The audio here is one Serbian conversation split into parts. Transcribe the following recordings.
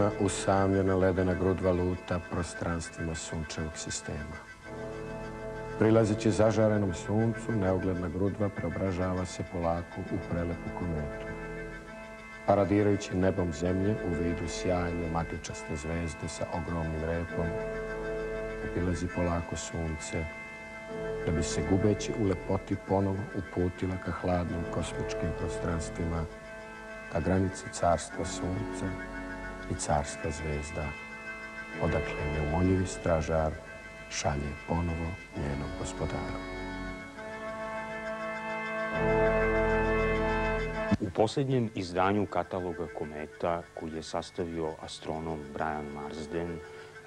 Ima usamljena ledena grudva luta prostranstvima sunčevog sistema. Prilazeći zažarenom suncu, neugledna grudva preobražava se polako u prelepu kometu. Paradirajući nebom zemlje u vidu sjajne magličaste zvezde sa ogromnim repom, obilazi polako sunce, da bi se gubeći u lepoti ponovo uputila ka hladnim kosmičkim prostranstvima, ka granici carstva sunca i carstva zvezda, odakle neumoljivi stražar šalje ponovo njenom gospodaru. U posljednjem izdanju kataloga kometa koji je sastavio astronom Brian Marsden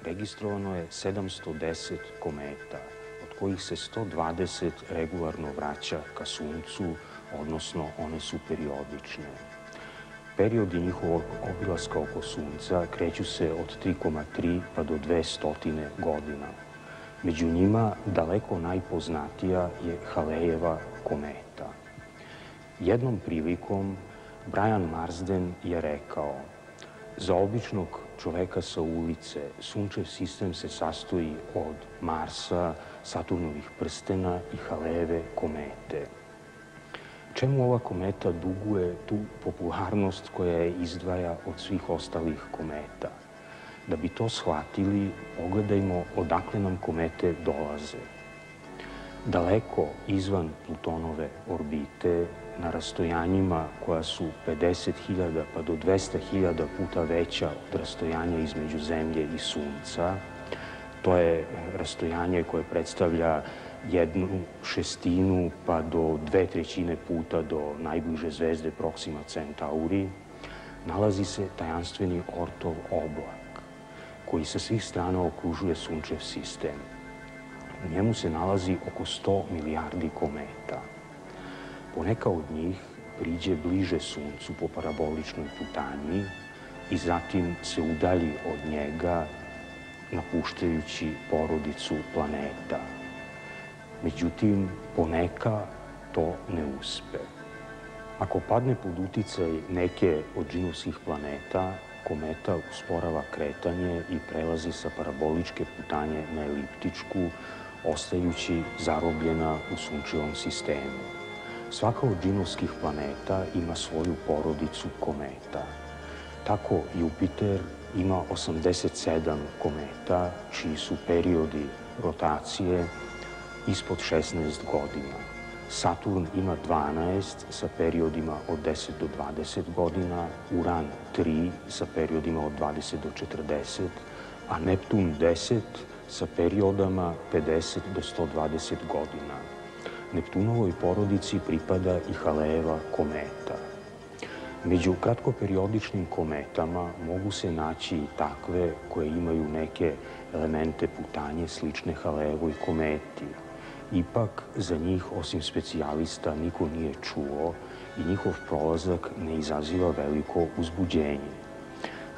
registrovano je 710 kometa, od kojih se 120 regularno vraća ka Suncu, odnosno one su periodične. Periodi njihovog obilaska oko Sunca kreću se od 3,3 pa do 200 godina. Među njima daleko najpoznatija je Halejeva kometa. Jednom prilikom Brian Marsden je rekao: za običnog čoveka sa ulice Sunčev sistem se sastoji od Marsa, Saturnovih prstena i Halejeve komete. Čemu ova kometa duguje tu popularnost koja je izdvaja od svih ostalih kometa? Da bi to shvatili, pogledajmo odakle nam komete dolaze. Daleko izvan Plutonove orbite, na rastojanjima koja su 50.000 pa do 200.000 puta veća od rastojanja između Zemlje i Sunca, to je rastojanje koje predstavlja 1/6 pa do 2/3 puta do najbliže zvezde Proxima Centauri, nalazi se tajanstveni Ortov oblak, koji sa svih strana okružuje Sunčev sistem. U njemu se nalazi oko 100 milijardi kometa. Poneka od njih priđe bliže Suncu po paraboličnoj putanji i zatim se udalji od njega, napuštajući porodicu planeta. Međutim, poneka to ne uspe. Ako padne pod uticaj neke od džinovskih planeta, kometa usporava kretanje i prelazi sa paraboličke putanje na eliptičku, ostajući zarobljena u Sunčevom sistemu. Svaka od džinovskih planeta ima svoju porodicu kometa. Tako Jupiter ima 87 kometa, čiji su periodi rotacije ispod 16 godina. Saturn ima 12 sa periodima od 10 do 20 godina, Uran 3 sa periodima od 20 do 40, a Neptun 10 sa periodama 50 do 120 godina. Neptunovoj porodici pripada i Halejeva kometa. Među kratkoperiodičnim kometama mogu se naći i takve koje imaju neke elemente putanje slične Halejevoj kometi. Ipak, za njih, osim specijalista, niko nije čuo i njihov prolazak ne izaziva veliko uzbuđenje.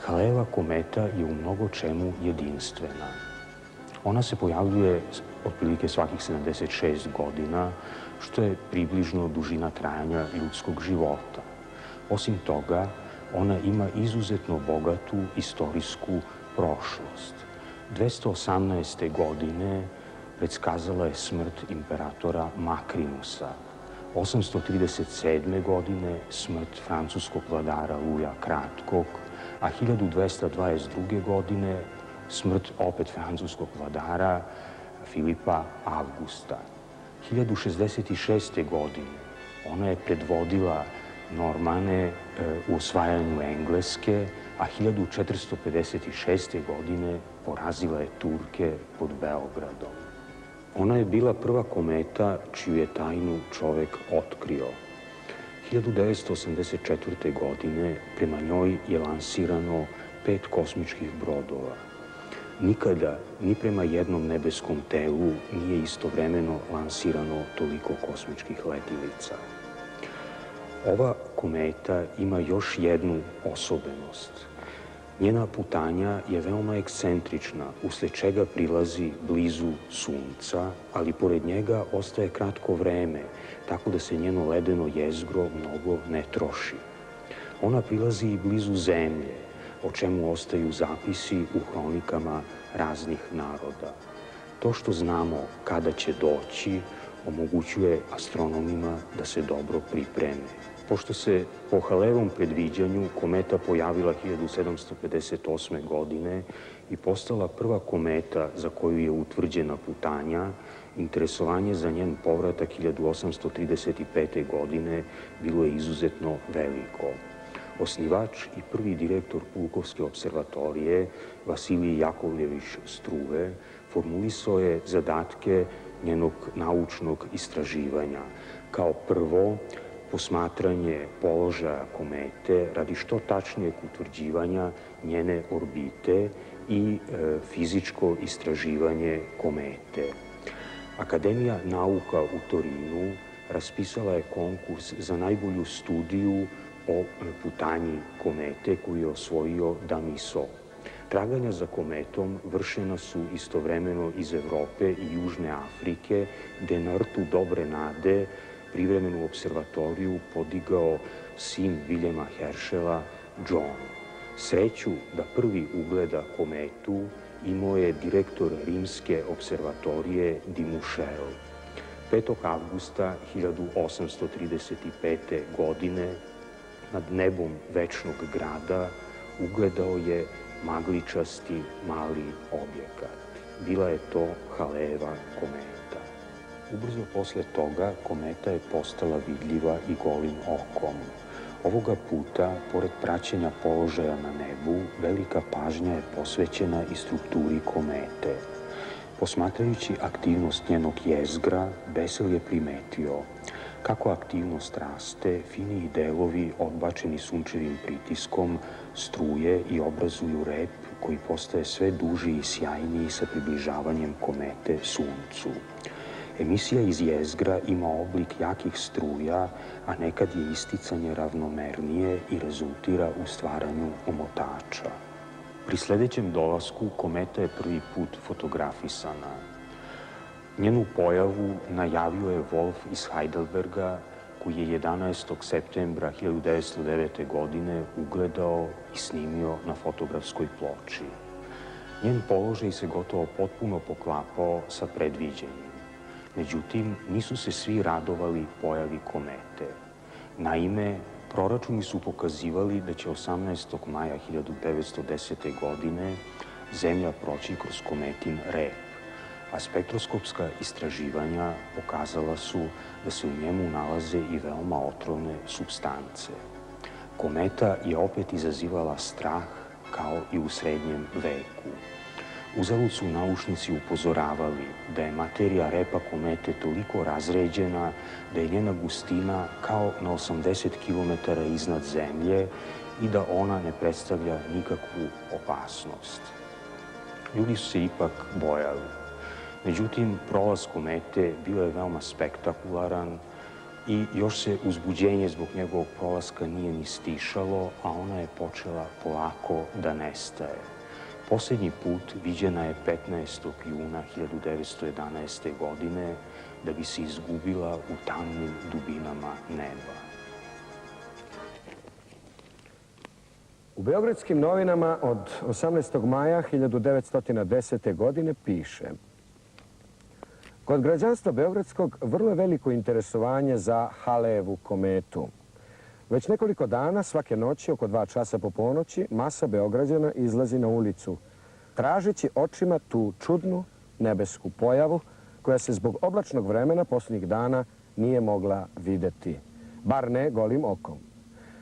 Halejeva kometa je u mnogo čemu jedinstvena. Ona se pojavljuje otprilike svakih 76 godina, što je približno dužina trajanja ljudskog života. Osim toga, ona ima izuzetno bogatu istorijsku prošlost. 218. godine predskazala je smrt imperatora Makrinusa. 837. godine smrt francuskog vladara Luja Kratkog, a 1222. godine smrt opet francuskog vladara Filipa Avgusta. 1066. godine ona je predvodila Normane u osvajanju Engleske, a 1456. godine porazila je Turke pod Beogradom. Ona je bila prva kometa čiju je tajnu čovek otkrio. 1984. godine prema njoj je lansirano 5 kosmičkih brodova. Nikada, ni prema jednom nebeskom telu, nije istovremeno lansirano toliko kosmičkih letilica. Ova kometa ima još jednu osobenost. Njena putanja je veoma ekscentrična, usled čega prilazi blizu Sunca, ali pored njega ostaje kratko vreme, tako da se njeno ledeno jezgro mnogo ne troši. Ona prilazi i blizu Zemlje, o čemu ostaju zapisi u hronikama raznih naroda. To što znamo kada će doći, omogućuje astronomima da se dobro pripreme. Pošto se po Halevom predviđanju kometa pojavila 1758. godine i postala prva kometa za koju je utvrđena putanja, interesovanje za njen povratak 1835. godine bilo je izuzetno veliko. Osnivač i prvi direktor Pulkovske observatorije, Vasilij Jakovljević Struve, formulisao je zadatke njenog naučnog istraživanja. Kao prvo, posmatranje položaja komete radi što tačnijeg utvrđivanja njene orbite i fizičko istraživanje komete. Akademija nauka u Torinu raspisala je konkurs za najbolju studiju o putanji komete koju je osvojio Damiso. Traganja za kometom vršena su istovremeno iz Evrope i Južne Afrike, gde na rtu Dobre nade privremenu observatoriju podigao sin Viljema Heršela, John. Sreću da prvi ugleda kometu imao je direktor rimske observatorije Dimušel. 5. avgusta 1835. godine nad nebom večnog grada ugledao je magličasti mali objekat. Bila je to Halejeva kometa. Ubrzo posle toga kometa je postala vidljiva i golim okom. Ovoga puta, pored praćenja položaja na nebu, velika pažnja je posvećena i strukturi komete. Posmatrajući aktivnost njenog jezgra, Bessel je primetio kako aktivnost raste, finiji delovi odbačeni sunčevim pritiskom struje i obrazuju rep koji postaje sve duži i sjajniji sa približavanjem komete Suncu. Emisija iz jezgra ima oblik jakih struja, a nekad je isticanje ravnomernije i rezultira u stvaranju omotača. Pri sledećem dolasku kometa je prvi put fotografisana. Njenu pojavu najavio je Wolf iz Heidelberga, koji je 11. septembra 1909. godine ugledao i snimio na fotografskoj ploči. Njen položaj se gotovo potpuno poklapao sa predviđenjem. Međutim, nisu se svi radovali pojavi komete. Naime, proračuni su pokazivali da će 18. maja 1910. godine Zemlja proći kroz kometin rep, a spektroskopska istraživanja pokazala su da se u njemu nalaze i veoma otrovne supstance. Kometa je opet izazivala strah kao i u srednjem veku. Uzalud su naučnici upozoravali da je materija repa komete toliko razređena da je njena gustina kao na 80 km iznad Zemlje i da ona ne predstavlja nikakvu opasnost. Ljudi su se ipak bojali. Međutim, prolaz komete bio je veoma spektakularan i još se uzbuđenje zbog njegovog prolaska nije ni stišalo, a ona je počela polako da nestaje. Poslednji put viđena je 15. juna 1911. godine da bi se izgubila u tamnim dubinama neba. U Beogradskim novinama od 18. maja 1910. godine piše: kod građanstva Beogradskog vrlo je veliko interesovanje za Halejevu kometu. Već nekoliko dana, svake noći, oko 2 časa po ponoći, masa Beograđana izlazi na ulicu, tražeći očima tu čudnu nebesku pojavu koja se zbog oblačnog vremena posljednjih dana nije mogla videti, bar ne golim okom.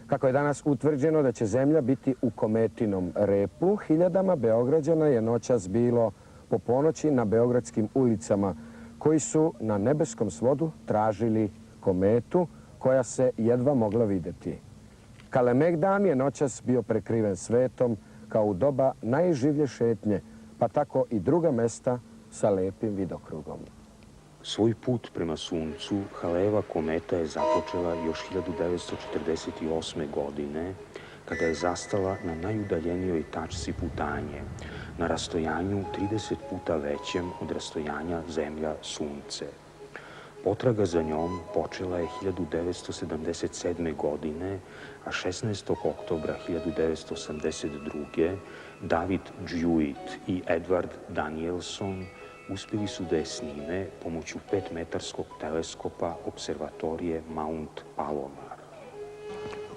Kako je danas utvrđeno da će Zemlja biti u kometinom repu, hiljadama Beograđana je noćas bilo po ponoći na beogradskim ulicama, koji su na nebeskom svodu tražili kometu koja se jedva mogla videti. Kalemegdan je noćas bio prekriven svetom kao u doba najživlje šetnje, pa tako i druga mesta sa lepim vidokrugom. Svoj put prema Suncu Halejeva kometa je započela još 1948. godine, kada je zastala na najudaljenijoj tačci putanje, na rastojanju 30 puta većem od rastojanja Zemlja-Sunce. Potraga za njom počela je 1977. godine, a 16. oktobra 1982. David Jewitt i Edward Danielson uspjeli su da je snime pomoću 5-metarskog teleskopa observatorije Mount Palomar.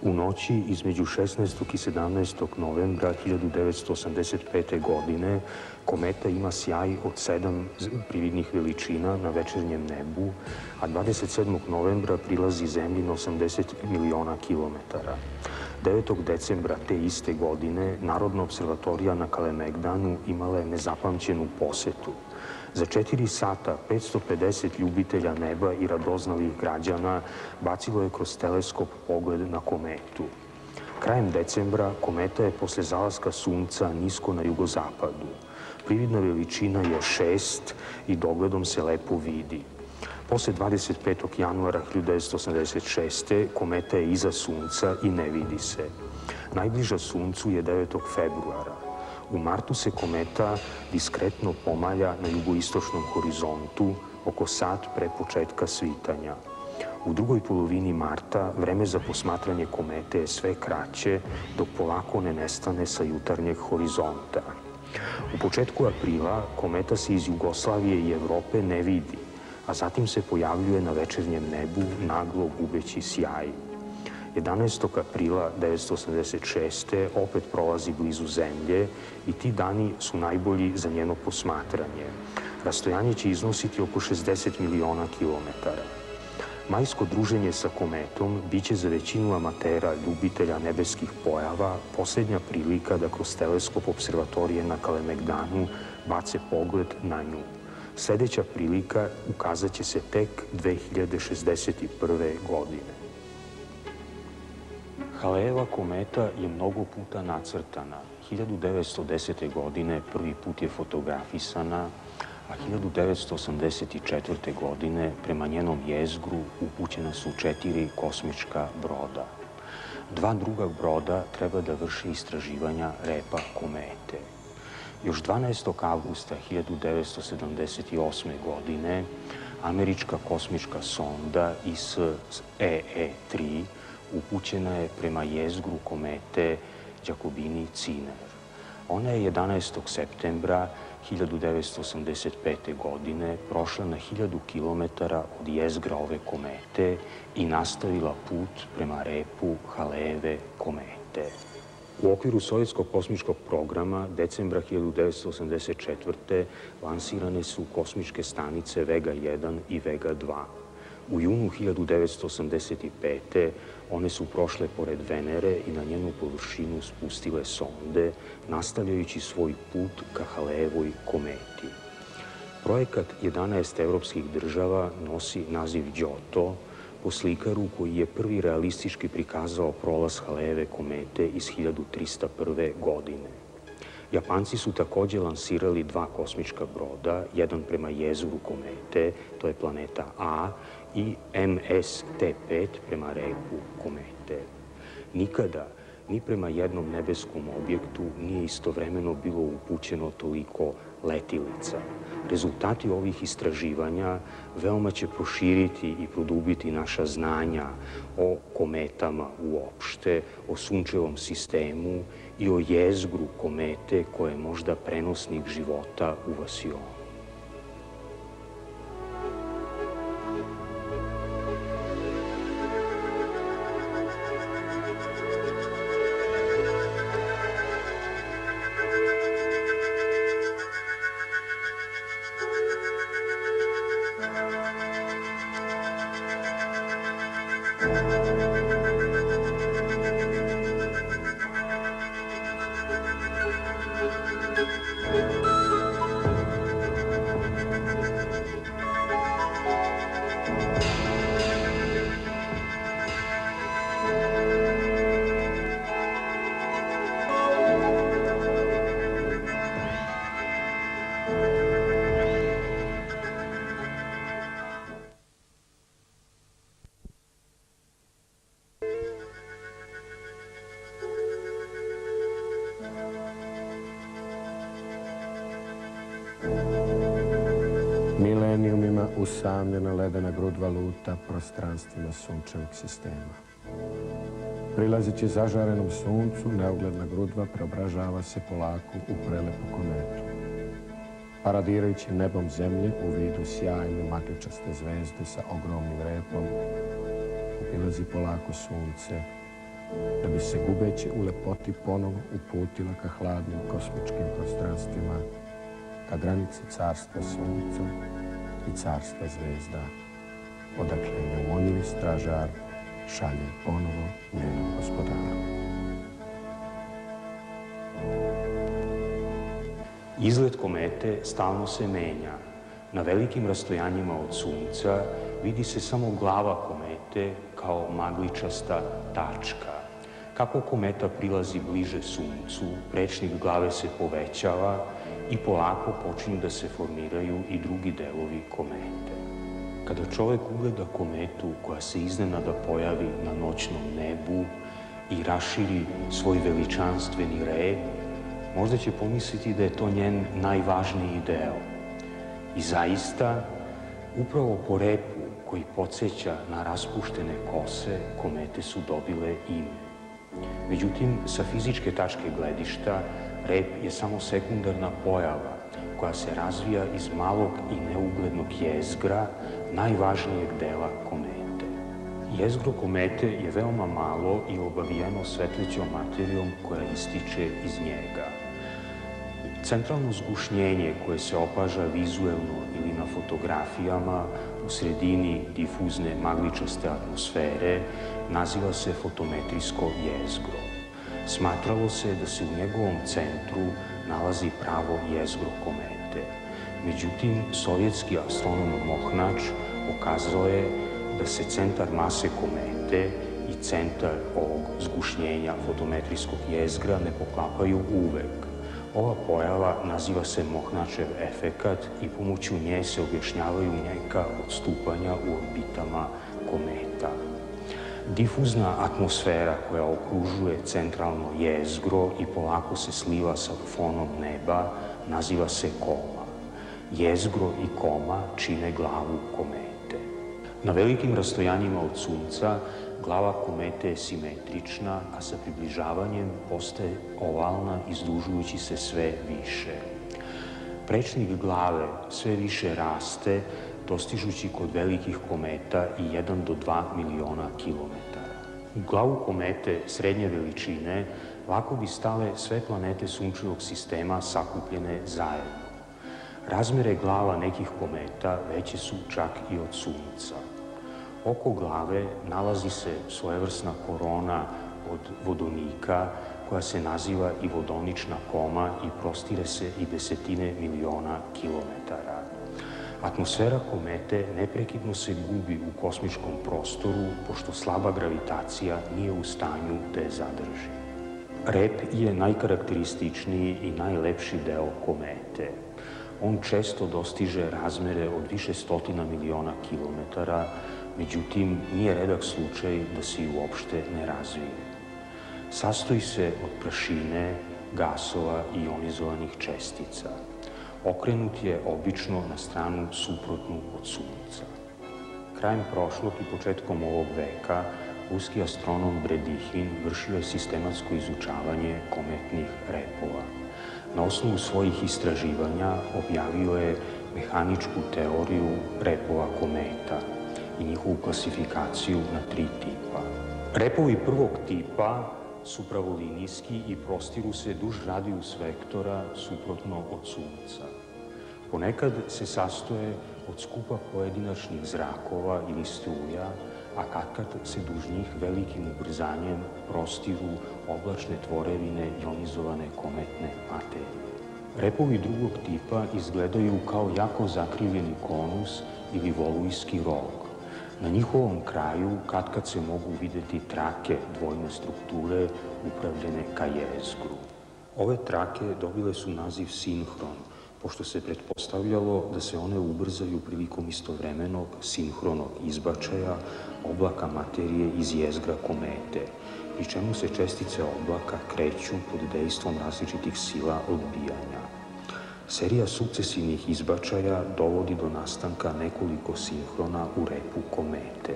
U noći između 16. i 17. novembra 1985. godine kometa ima sjaj od 7 prividnih veličina na večernjem nebu, a 27. novembra prilazi Zemlji na 80 miliona kilometara. 9. decembra te iste godine Narodna observatorija na Kalemegdanu imala je nezapamćenu posetu. Za 4 sata 550 ljubitelja neba i radoznalih građana bacilo je kroz teleskop pogled na kometu. Krajem decembra kometa je posle zalaska sunca nisko na jugozapadu. Prividna veličina je 6 i dogledom se lepo vidi. Posle 25. januara 1986. kometa je iza sunca i ne vidi se. Najbliža suncu je 9. februara. U martu se kometa diskretno pomalja na jugoistočnom horizontu oko sat pre početka svitanja. U drugoj polovini marta vreme za posmatranje komete je sve kraće, dok polako ne nestane sa jutarnjeg horizonta. U početku aprila kometa se iz Jugoslavije i Evrope ne vidi, a zatim se pojavljuje na večernjem nebu, naglo gubeći sjaj. 11. aprila 1986. opet prolazi blizu Zemlje i ti dani su najbolji za njeno posmatranje. Rastojanje će iznositi oko 60 miliona kilometara. Majsko druženje sa kometom biće za većinu amatera, ljubitelja nebeskih pojava, posljednja prilika da kroz teleskop observatorije na Kalemegdanu bace pogled na nju. Sljedeća prilika ukazat će se tek 2061. godine. Haleeva kometa je mnogo puta nacrtana. 1910. godine prvi put je fotografisana, a 1984. godine prema njenom jezgru upućena su 4 kosmička broda. 2 druga broda treba da vrše istraživanja repa komete. Još 12. avgusta 1978. godine američka kosmička sonda ISEE-3 upućena je prema jezgru komete Giacobini-Zinner. Ona je 11. septembra 1985. godine prošla na 1000 km od jezgra ove komete i nastavila put prema repu Haleeve komete. U okviru sovjetskog kosmičkog programa decembra 1984. lansirane su kosmičke stanice Vega 1 i Vega 2. U junu 1985. one su prošle pored Venere i na njenu površinu spustile sonde, nastavljajući svoj put ka Haleevoj kometi. Projekat 11 evropskih država nosi naziv Giotto, po slikaru koji je prvi realistički prikazao prolaz Haleeve komete iz 1301. godine. Japanci su takođe lansirali 2 kosmička broda, jedan prema jezgru komete, to je planeta A, i MST-5 prema repu komete. Nikada, ni prema jednom nebeskom objektu nije istovremeno bilo upućeno toliko letilica. Rezultati ovih istraživanja veoma će proširiti i produbiti naša znanja o kometama uopšte, o sunčevom sistemu i o jezgru komete koja je možda prenosnik života u vasionu. Milenijumima usamljena ledena grudva luta prostranstvima sunčevog sistema. Prilazeći zažarenom suncu, neugledna grudva preobražava se polako u prelepu kometu. Paradirajući nebom zemlje u vidu sjajne magličaste zvezde sa ogromnim repom, obilazi polako sunce, da bi se gubeći u lepoti ponovo uputila ka hladnim kosmičkim prostranstvima, ka granici carstva sunca i carstva zvezda, odakle neumoljivi stražar šalje ponovo njenom gospodaru. Izgled komete stalno se menja. Na velikim rastojanjima od sunca vidi se samo glava komete kao magličasta tačka. Kako kometa prilazi bliže suncu, prečnik glave se povećava i polako počinju da se formiraju i drugi delovi komete. Kada čovek ugleda kometu koja se iznenada pojavi na noćnom nebu i raširi svoj veličanstveni rep, možda će pomisliti da je to njen najvažniji deo. I zaista, upravo po repu koji podsjeća na raspuštene kose, komete su dobile ime. Međutim, sa fizičke tačke gledišta, rep je samo sekundarna pojava koja se razvija iz malog i neuglednog jezgra, najvažnijeg dela komete. Jezgro komete je veoma malo i obavijeno svetlećom materijom koja ističe iz njega. Centralno zgušnjenje koje se opaža vizuelno ili na fotografijama u sredini difuzne magličaste atmosfere naziva se fotometrijsko jezgro. Smatralo se da se u njegovom centru nalazi pravo jezgro komete. Međutim, sovjetski astronom Mohnač pokazao je da se centar mase komete i centar ovog zgušnjenja fotometrijskog jezgra ne poklapaju uvek. Ova pojava naziva se Mohnačev efekat i pomoću nje se objašnjavaju neka odstupanja u orbitama kometa. Difuzna atmosfera koja okružuje centralno jezgro i polako se sliva sa fonom neba naziva se koma. Jezgro i koma čine glavu komete. Na velikim rastojanjima od sunca glava komete je simetrična, a sa približavanjem postaje ovalna, izdužujući se sve više. Prečnik glave sve više raste, dostižući kod velikih kometa i 1 do 2 miliona kilometara. U glavu komete srednje veličine lako bi stale sve planete sunčevog sistema sakupljene zajedno. Razmere glava nekih kometa veće su čak i od sunca. Oko glave nalazi se svojevrsna korona od vodonika koja se naziva i vodonična koma i prostire se i desetine miliona kilometara. Atmosfera komete neprekidno se gubi u kosmičkom prostoru, pošto slaba gravitacija nije u stanju da je zadrži. Rep je najkarakterističniji i najlepši deo komete. On često dostiže razmere od više stotina miliona kilometara, međutim, nije redak slučaj da se i uopšte ne razvije. Sastoji se od prašine, gasova i ionizovanih čestica. Okrenut je obično na stranu suprotnu od sunca. Krajem prošlog i početkom ovog veka ruski astronom Bredihin vršio je sistematsko izučavanje kometnih repova. Na osnovu svojih istraživanja objavio je mehaničku teoriju repova kometa i njihovu klasifikaciju na 3 tipa. Repovi prvog tipa su pravolinijski i prostiru se duž radijus vektora suprotno od sunca. Ponekad se sastoje od skupa pojedinačnih zrakova ili struja, a katkad se duž njih velikim ubrzanjem prostiru oblačne tvorevine ionizovane kometne materije. Repovi drugog tipa izgledaju kao jako zakrivljeni konus ili volujski rog. Na njihovom kraju katkad se mogu videti trake dvojne strukture upravljene ka jezgru. Ove trake dobile su naziv sinhron, pošto se pretpostavljalo da se one ubrzaju prilikom istovremenog sinhronog izbačaja oblaka materije iz jezgra komete, pri čemu se čestice oblaka kreću pod dejstvom različitih sila odbijanja. Serija sukcesivnih izbačaja dovodi do nastanka nekoliko sinhrona u repu komete.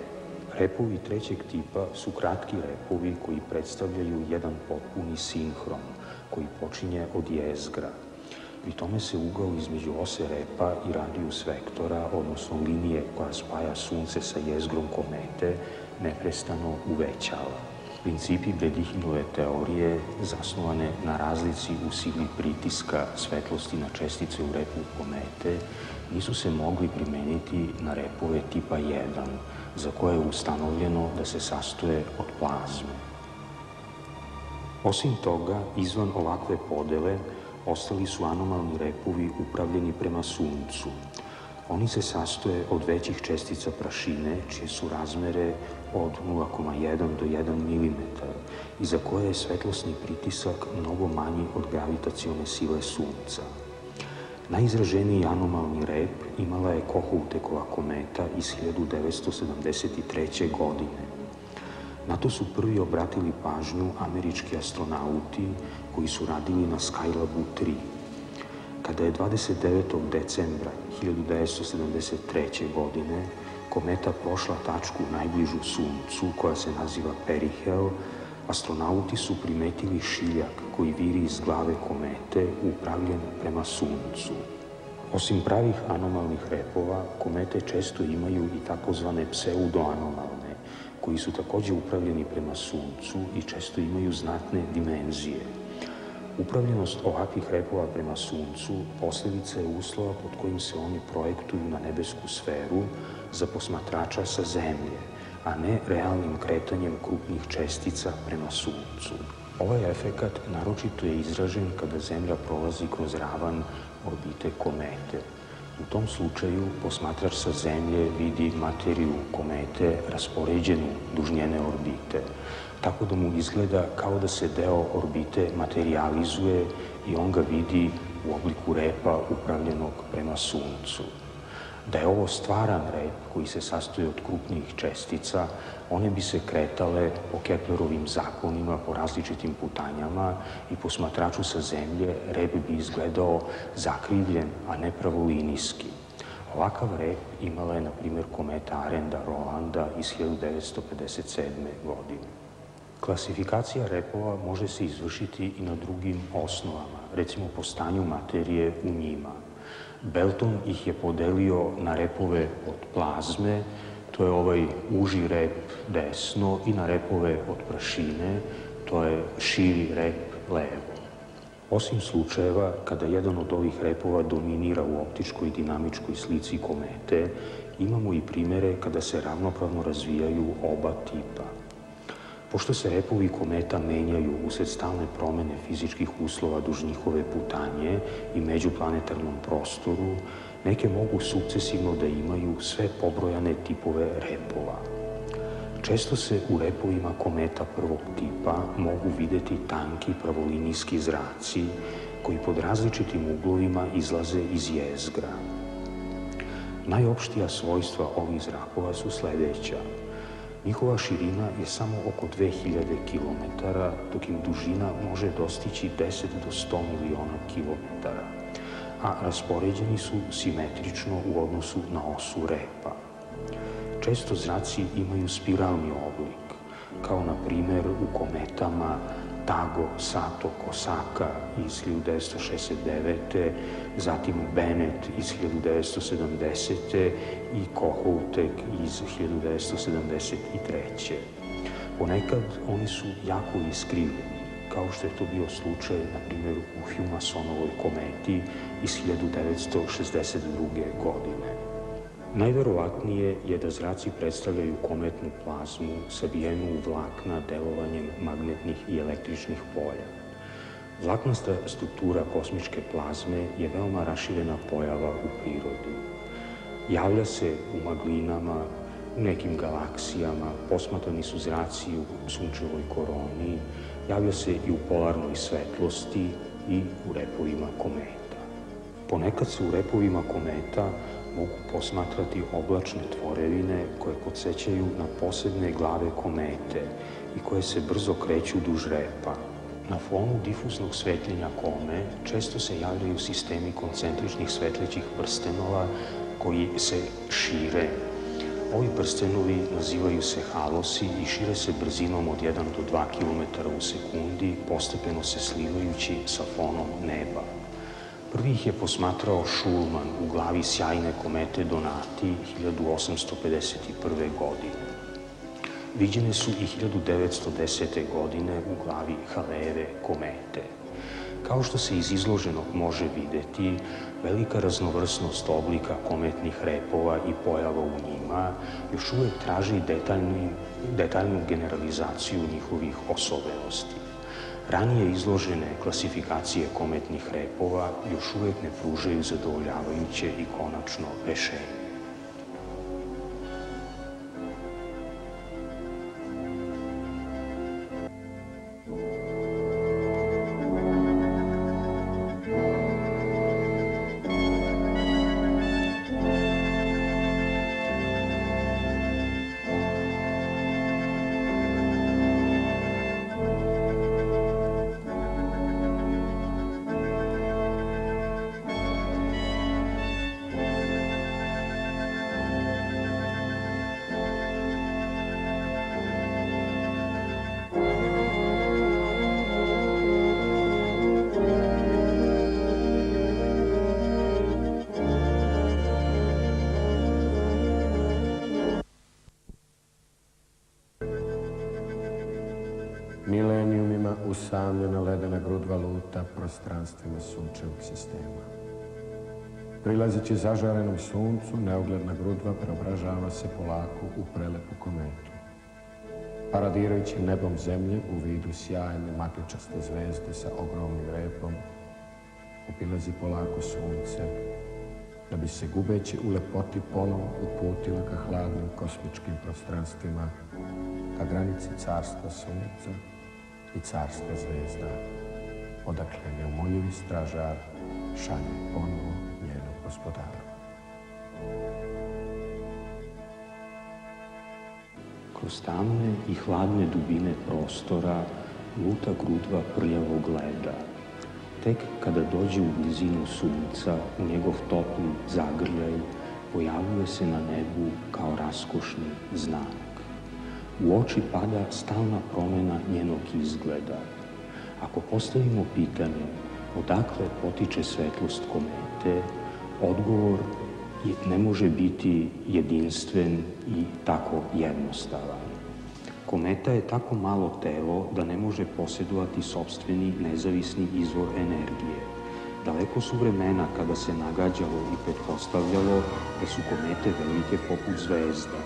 Repovi trećeg tipa su kratki repovi koji predstavljaju jedan potpuni sinhron, koji počinje od jezgra. Pri tome se ugao između ose repa i radijus vektora, odnosno linije koja spaja Sunce sa jezgrom komete, neprestano uvećava. Principi Bredihijnove teorije, zasnovane na razlici u sili pritiska svetlosti na čestice u repu komete, nisu se mogli primeniti na repove tipa 1, za koje je ustanovljeno da se sastoje od plazme. Osim toga, izvan ovakve podele, ostali su anomalni repovi upravljeni prema Suncu. Oni se sastoje od većih čestica prašine, čije su razmere od 0,1 do 1 mm i za koje je svetlosni pritisak mnogo manji od gravitacione sile Sunca. Najizraženiji anomalni rep imala je Kohoutekova kometa iz 1973. godine. Na to su prvi obratili pažnju američki astronauti koji su radili na Skylabu 3. Kada je 29. decembra 1973. godine kometa prošla tačku najbližu Suncu, koja se naziva Perihel, astronauti su primetili šiljak koji viri iz glave komete upravljen prema Suncu. Osim pravih anomalnih repova, komete često imaju i takozvane pseudoanomalne, koji su takođe upravljeni prema Suncu i često imaju znatne dimenzije. Upravljenost ovakvih repova prema Suncu posljedica je uslova pod kojim se oni projektuju na nebesku sferu za posmatrača sa Zemlje, a ne realnim kretanjem krupnih čestica prema Suncu. Ovaj efekat naročito je izražen kada Zemlja prolazi kroz ravan orbite komete. U tom slučaju posmatrač sa Zemlje vidi materiju komete raspoređenu duž njene orbite, tako da mu izgleda kao da se deo orbite materializuje i on ga vidi u obliku repa upravljenog prema Suncu. Da je ovo stvaran rep koji se sastoji od krupnih čestica, one bi se kretale po Keplerovim zakonima po različitim putanjama i posmatraču sa Zemlje rep bi izgledao zakrivljen, a ne pravolinijski. Ovakav rep imala je, na primjer, kometa Arenda-Rolanda iz 1957. godine. Klasifikacija repova može se izvršiti i na drugim osnovama, recimo po stanju materije u njima. Belton ih je podelio na repove od plazme, to je ovaj uži rep desno, i na repove od prašine, to je širi rep levo. Osim slučajeva kada jedan od ovih repova dominira u optičkoj i dinamičkoj slici komete, imamo i primere kada se ravnopravno razvijaju oba tipa. Pošto se repovi kometa menjaju usled stalne promene fizičkih uslova duž njihove putanje i međuplanetarnom prostoru, neke mogu sukcesivno da imaju sve pobrojane tipove repova. Često se u repovima kometa prvog tipa mogu videti tanki pravolinijski zraci koji pod različitim uglovima izlaze iz jezgra. Najopštija svojstva ovih zrakova su sledeća. Njihova širina je samo oko 2000 km, dok im dužina može dostići 10 do 100 miliona km, a raspoređeni su simetrično u odnosu na osu repa. Često zraci imaju spiralni oblik, kao na primer u kometama Tago, Sato, Kosaka iz 1969. zatim Bennett iz 1970. i Kohoutek iz 1973. Ponekad oni su jako iskrivljeni, kao što je to bio slučaj, na primjer, u Humasonovoj kometi iz 1962. godine. Najverovatnije je da zraci predstavljaju kometnu plazmu sabijenu u vlakna delovanjem magnetnih i električnih polja. Vlaknasta struktura kosmičke plazme je veoma raširena pojava u prirodi. Javlja se u maglinama, u nekim galaksijama, posmatrani su zraci u sunčevoj koroni, javlja se i u polarnoj svetlosti i u repovima kometa. Ponekad se u repovima kometa mogu posmatrati oblačne tvorevine koje podsećaju na posebne glave komete i koje se brzo kreću duž repa. Na fonu difuznog svetljenja kome često se javljaju sistemi koncentričnih svetlećih prstenova koji se šire. Ovi prstenovi nazivaju se halosi i šire se brzinom od 1 do 2 km u sekundi, postepeno se slivajući sa fonom neba. Prvi ih je posmatrao Schulman u glavi sjajne komete Donati 1851. godine. Viđene su i 1910. godine u glavi Haleve komete. Kao što se iz izloženog može videti, velika raznovrsnost oblika kometnih repova i pojava u njima još uvek traži detaljnu generalizaciju njihovih osobenosti. Ranije izložene klasifikacije kometnih repova još uvek ne pružaju zadovoljavajuće i konačno rešenje. Milenijumima usamljena ledena grudva luta prostranstvima sunčevog sistema. Prilazeći zažarenom suncu, neugledna grudva preobražava se polako u prelepu kometu. Paradirajući nebom zemlje u vidu sjajne magličaste zvezde sa ogromnim repom, obilazi polako sunce, da bi se gubeći u lepoti ponovo uputila ka hladnim kosmičkim prostranstvima, ka granici carstva sunca i carstva zvezda, odakle neumoljivi stražar šalje ponovo njenog gospodara. Kroz tamne i hladne dubine prostora luta grudva prljavog leda. Tek kada dođe u blizinu sunca, u njegov topli zagrljaj pojavljuje se na nebu kao raskošni znak. U oči pada stalna promena njenog izgleda. Ako postavimo pitanje odakle potiče svetlost komete, odgovor ne može biti jedinstven i tako jednostavan. Kometa je tako malo telo da ne može posjedovati sopstveni nezavisni izvor energije. Daleko su vremena kada se nagađalo i pretpostavljalo da su komete velike poput zvezda.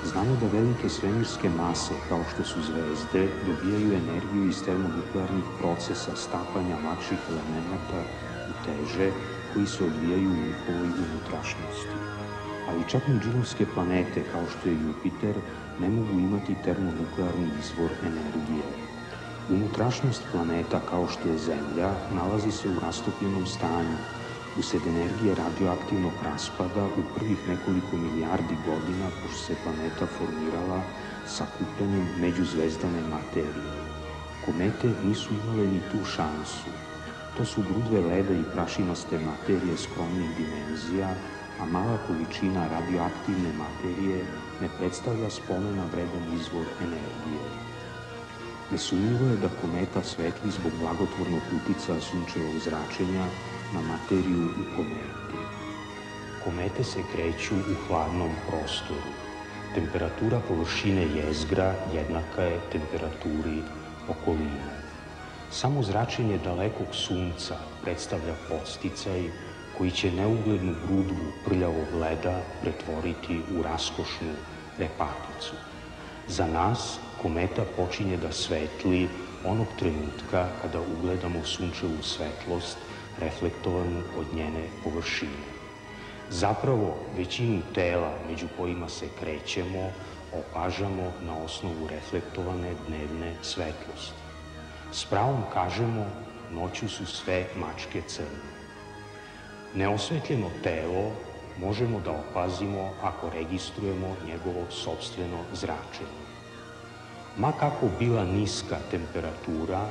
Znamo da velike svemirske mase, kao što su zvezde, dobijaju energiju iz termonuklearnih procesa stapanja lakših elemenata u teže koji se odvijaju u njihovoj unutrašnjosti. Ali čak i džinovske planete, kao što je Jupiter, ne mogu imati termonuklearni izvor energije. Unutrašnjost planeta, kao što je Zemlja, nalazi se u rastopljenom stanju, usred energije radioaktivnog raspada u prvih nekoliko milijardi godina pošto se planeta formirala sakupljanjem međuzvezdane materije. Komete nisu imale ni tu šansu. To su grudve leda i prašinaste materije skromnih dimenzija, a mala količina radioaktivne materije ne predstavlja spomena vredan izvor energije. Nesumnjivo je da kometa svetli zbog blagotvornog uticaja sunčevog zračenja na materiju u kometi. Komete se kreću u hladnom prostoru. Temperatura površine jezgra jednaka je temperaturi okoline. Samo zračenje dalekog sunca predstavlja podsticaj koji će neuglednu grudvu prljavog leda pretvoriti u raskošnu repaticu. Za nas kometa počinje da svetli onog trenutka kada ugledamo sunčevu svetlost reflektovanu od njene površine. Zapravo, većinu tela među kojima se krećemo opažamo na osnovu reflektovane dnevne svetlosti. S pravom kažemo, noću su sve mačke crne. Neosvetljeno telo možemo da opazimo ako registrujemo njegovo sopstveno zračenje. Ma kako bila niska temperatura,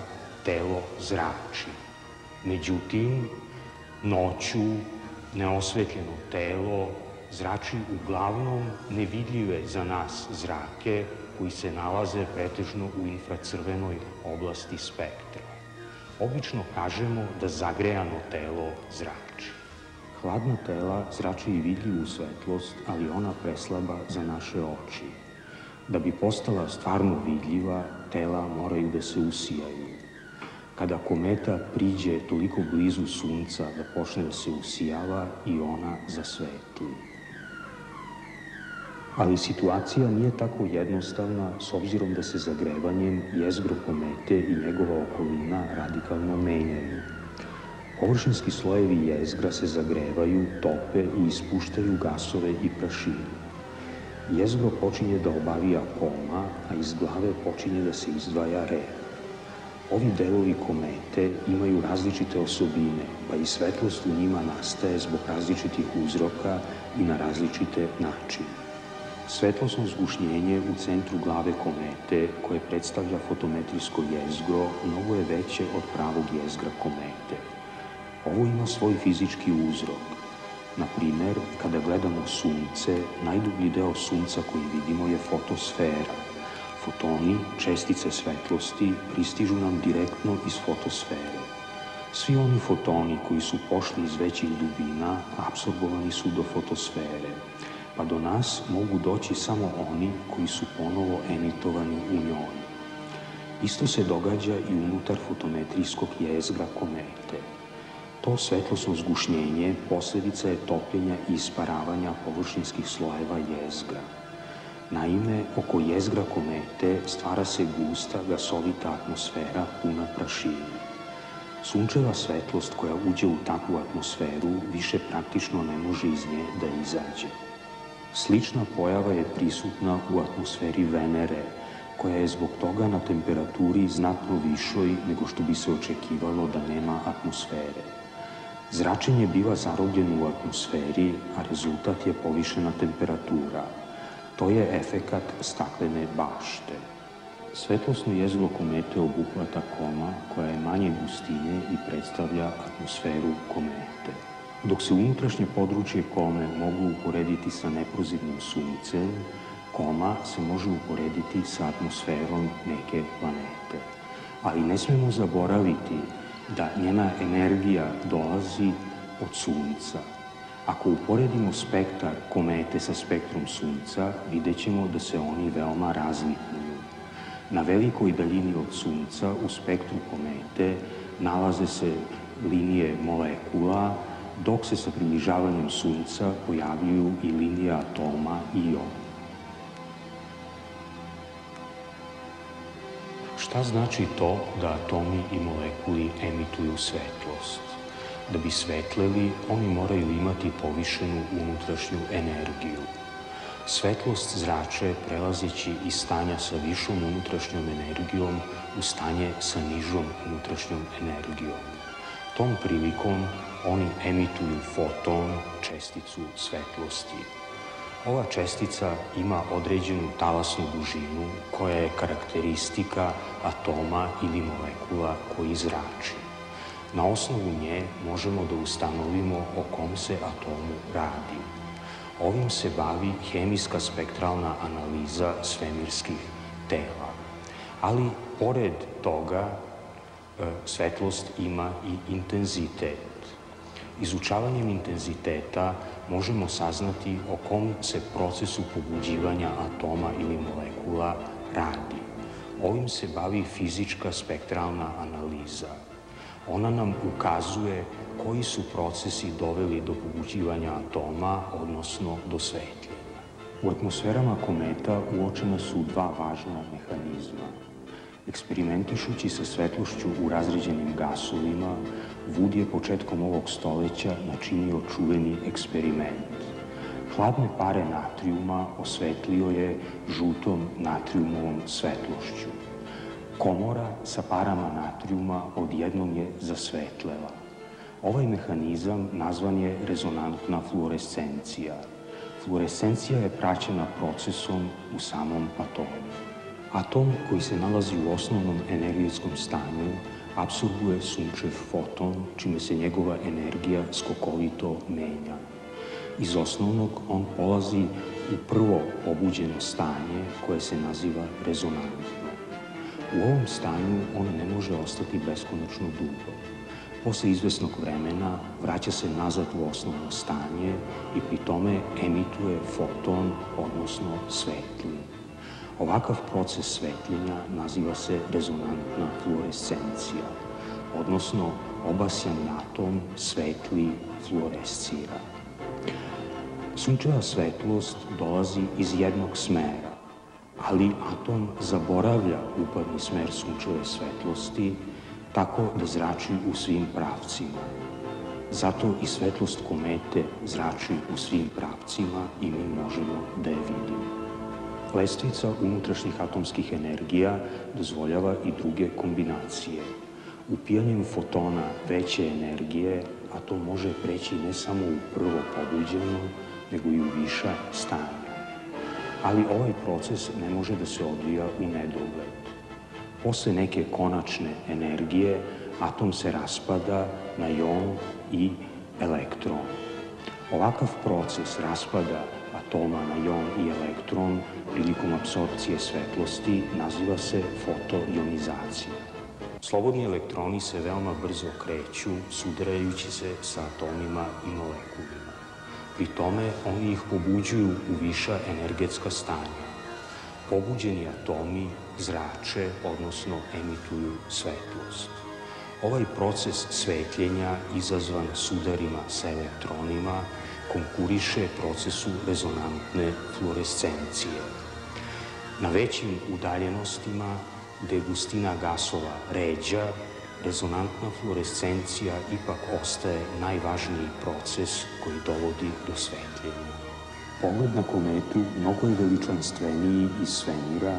telo zrači. Međutim, noću neosvetljeno telo zrači uglavnom nevidljive za nas zrake koji se nalaze pretežno u infracrvenoj oblasti spektra. Obično kažemo da zagrejano telo zrači. Hladna tela zrače i vidljivu svetlost, ali ona preslaba za naše oči. Da bi postala stvarno vidljiva, tela moraju da se usijaju. Kada kometa priđe toliko blizu sunca da počne da se usijava i ona zasvetli. Ali situacija nije tako jednostavna s obzirom da se zagrevanjem jezgro komete i njegova okolina radikalno menjaju. Površinski slojevi jezgra se zagrevaju, tope i ispuštaju gasove i prašinu. Jezgro počinje da obavija koma, a iz glave počinje da se izdvaja rea. Ovi delovi komete imaju različite osobine, pa i svetlost u njima nastaje zbog različitih uzroka i na različite načine. Svetlosno zgušnjenje u centru glave komete, koje predstavlja fotometrijsko jezgro, mnogo je veće od pravog jezgra komete. Ovo ima svoj fizički uzrok. Na primer, kada gledamo sunce, najdublji deo sunca koji vidimo je fotosfera. Fotoni, čestice svetlosti, pristižu nam direktno iz fotosfere. Svi oni fotoni koji su pošli iz većih dubina apsorbovani su do fotosfere, pa do nas mogu doći samo oni koji su ponovo emitovani u njoj. Isto se događa i unutar fotometrijskog jezgra komete. To svetlosno zgušnjenje posljedica je topljenja i isparavanja površinskih slojeva jezgra. Naime, oko jezgra komete stvara se gusta, gasovita atmosfera puna prašine. Sunčeva svetlost koja uđe u takvu atmosferu više praktično ne može iz nje da izađe. Slična pojava je prisutna u atmosferi Venere, koja je zbog toga na temperaturi znatno višoj nego što bi se očekivalo da nema atmosfere. Zračenje biva zarobljeno u atmosferi, a rezultat je povišena temperatura. To je efekat staklene bašte. Svetlosno jezgro komete obuhvata koma koja je manje gustine i predstavlja atmosferu komete. Dok se unutrašnje područje kome mogu uporediti sa neprozirnim suncem, koma se može uporediti sa atmosferom neke planete. Ali ne smemo zaboraviti da njena energija dolazi od sunca. Ako uporedimo spektar komete sa spektrom sunca, vidjet ćemo da se oni veoma razlikuju. Na velikoj daljini od sunca u spektru komete nalaze se linije molekula, dok se sa približavanjem sunca pojavljuju i linije atoma i iona. Šta znači to da atomi i molekuli emituju svetlost? Da bi svetleli, oni moraju imati povišenu unutrašnju energiju. Svetlost zrače prelazeći iz stanja sa višom unutrašnjom energijom u stanje sa nižom unutrašnjom energijom. Tom prilikom oni emituju foton, česticu svetlosti. Ova čestica ima određenu talasnu dužinu koja je karakteristika atoma ili molekula koji zrači. Na osnovu nje možemo da ustanovimo o kom se atomu radi. Ovim se bavi hemijska spektralna analiza svemirskih tela. Ali, pored toga, svetlost ima i intenzitet. Izučavanjem intenziteta možemo saznati o kom se procesu pobuđivanja atoma ili molekula radi. Ovim se bavi fizička spektralna analiza. Ona nam ukazuje koji su procesi doveli do pobuđivanja atoma, odnosno do svetljenja. U atmosferama kometa uočena su dva važna mehanizma. Eksperimentišući sa svetlošću u razređenim gasovima, Wood je početkom ovog stoleća načinio čuveni eksperiment. Hladne pare natrijuma osvetlio je žutom natrijumovom svetlošću. Komora sa parama natrijuma odjednom je zasvetlela. Ovaj mehanizam nazvan je rezonantna fluorescencija. Fluorescencija je praćena procesom u samom atomu. Atom koji se nalazi u osnovnom energetskom stanju apsorbuje sunčev foton, čime se njegova energija skokovito menja. Iz osnovnog on polazi u prvo pobuđeno stanje koje se naziva rezonantno. U ovom stanju on ne može ostati beskonačno dugo. Posle izvesnog vremena vraća se nazad u osnovno stanje i pri tome emituje foton, odnosno svetli. Ovakav proces svetljenja naziva se rezonantna fluorescencija, odnosno obasjani atom svetli fluorescira. Sunčeva svetlost dolazi iz jednog smera, ali atom zaboravlja upadni smer sunčeve svetlosti tako da zrači u svim pravcima. Zato i svetlost komete zrači u svim pravcima i mi možemo da je vidimo. Lestvica unutrašnjih atomskih energija dozvoljava i druge kombinacije. Upijanjem fotona veće energije atom može preći ne samo u prvo pobuđeno, nego i u viša stanja. Ali ovaj proces ne može da se odvija u nedogled. Posle neke konačne energije atom se raspada na jon i elektron. Ovakav proces raspada atoma na jon i elektron prilikom apsorpcije svetlosti naziva se fotoionizacija. Slobodni elektroni se veoma brzo kreću, sudarajući se sa atomima i molekulima. Pri tome oni ih pobuđuju u viša energetska stanja. Pobuđeni atomi zrače, odnosno emituju svetlost. Ovaj proces svetljenja izazvan sudarima sa elektronima konkuriše procesu rezonantne fluorescencije. Na većim udaljenostima, gde gustina gasova ređa, rezonantna fluorescencija ipak ostaje najvažniji proces koji dovodi do svetljenja. Pogled na kometu mnogo je veličanstveniji iz svemira,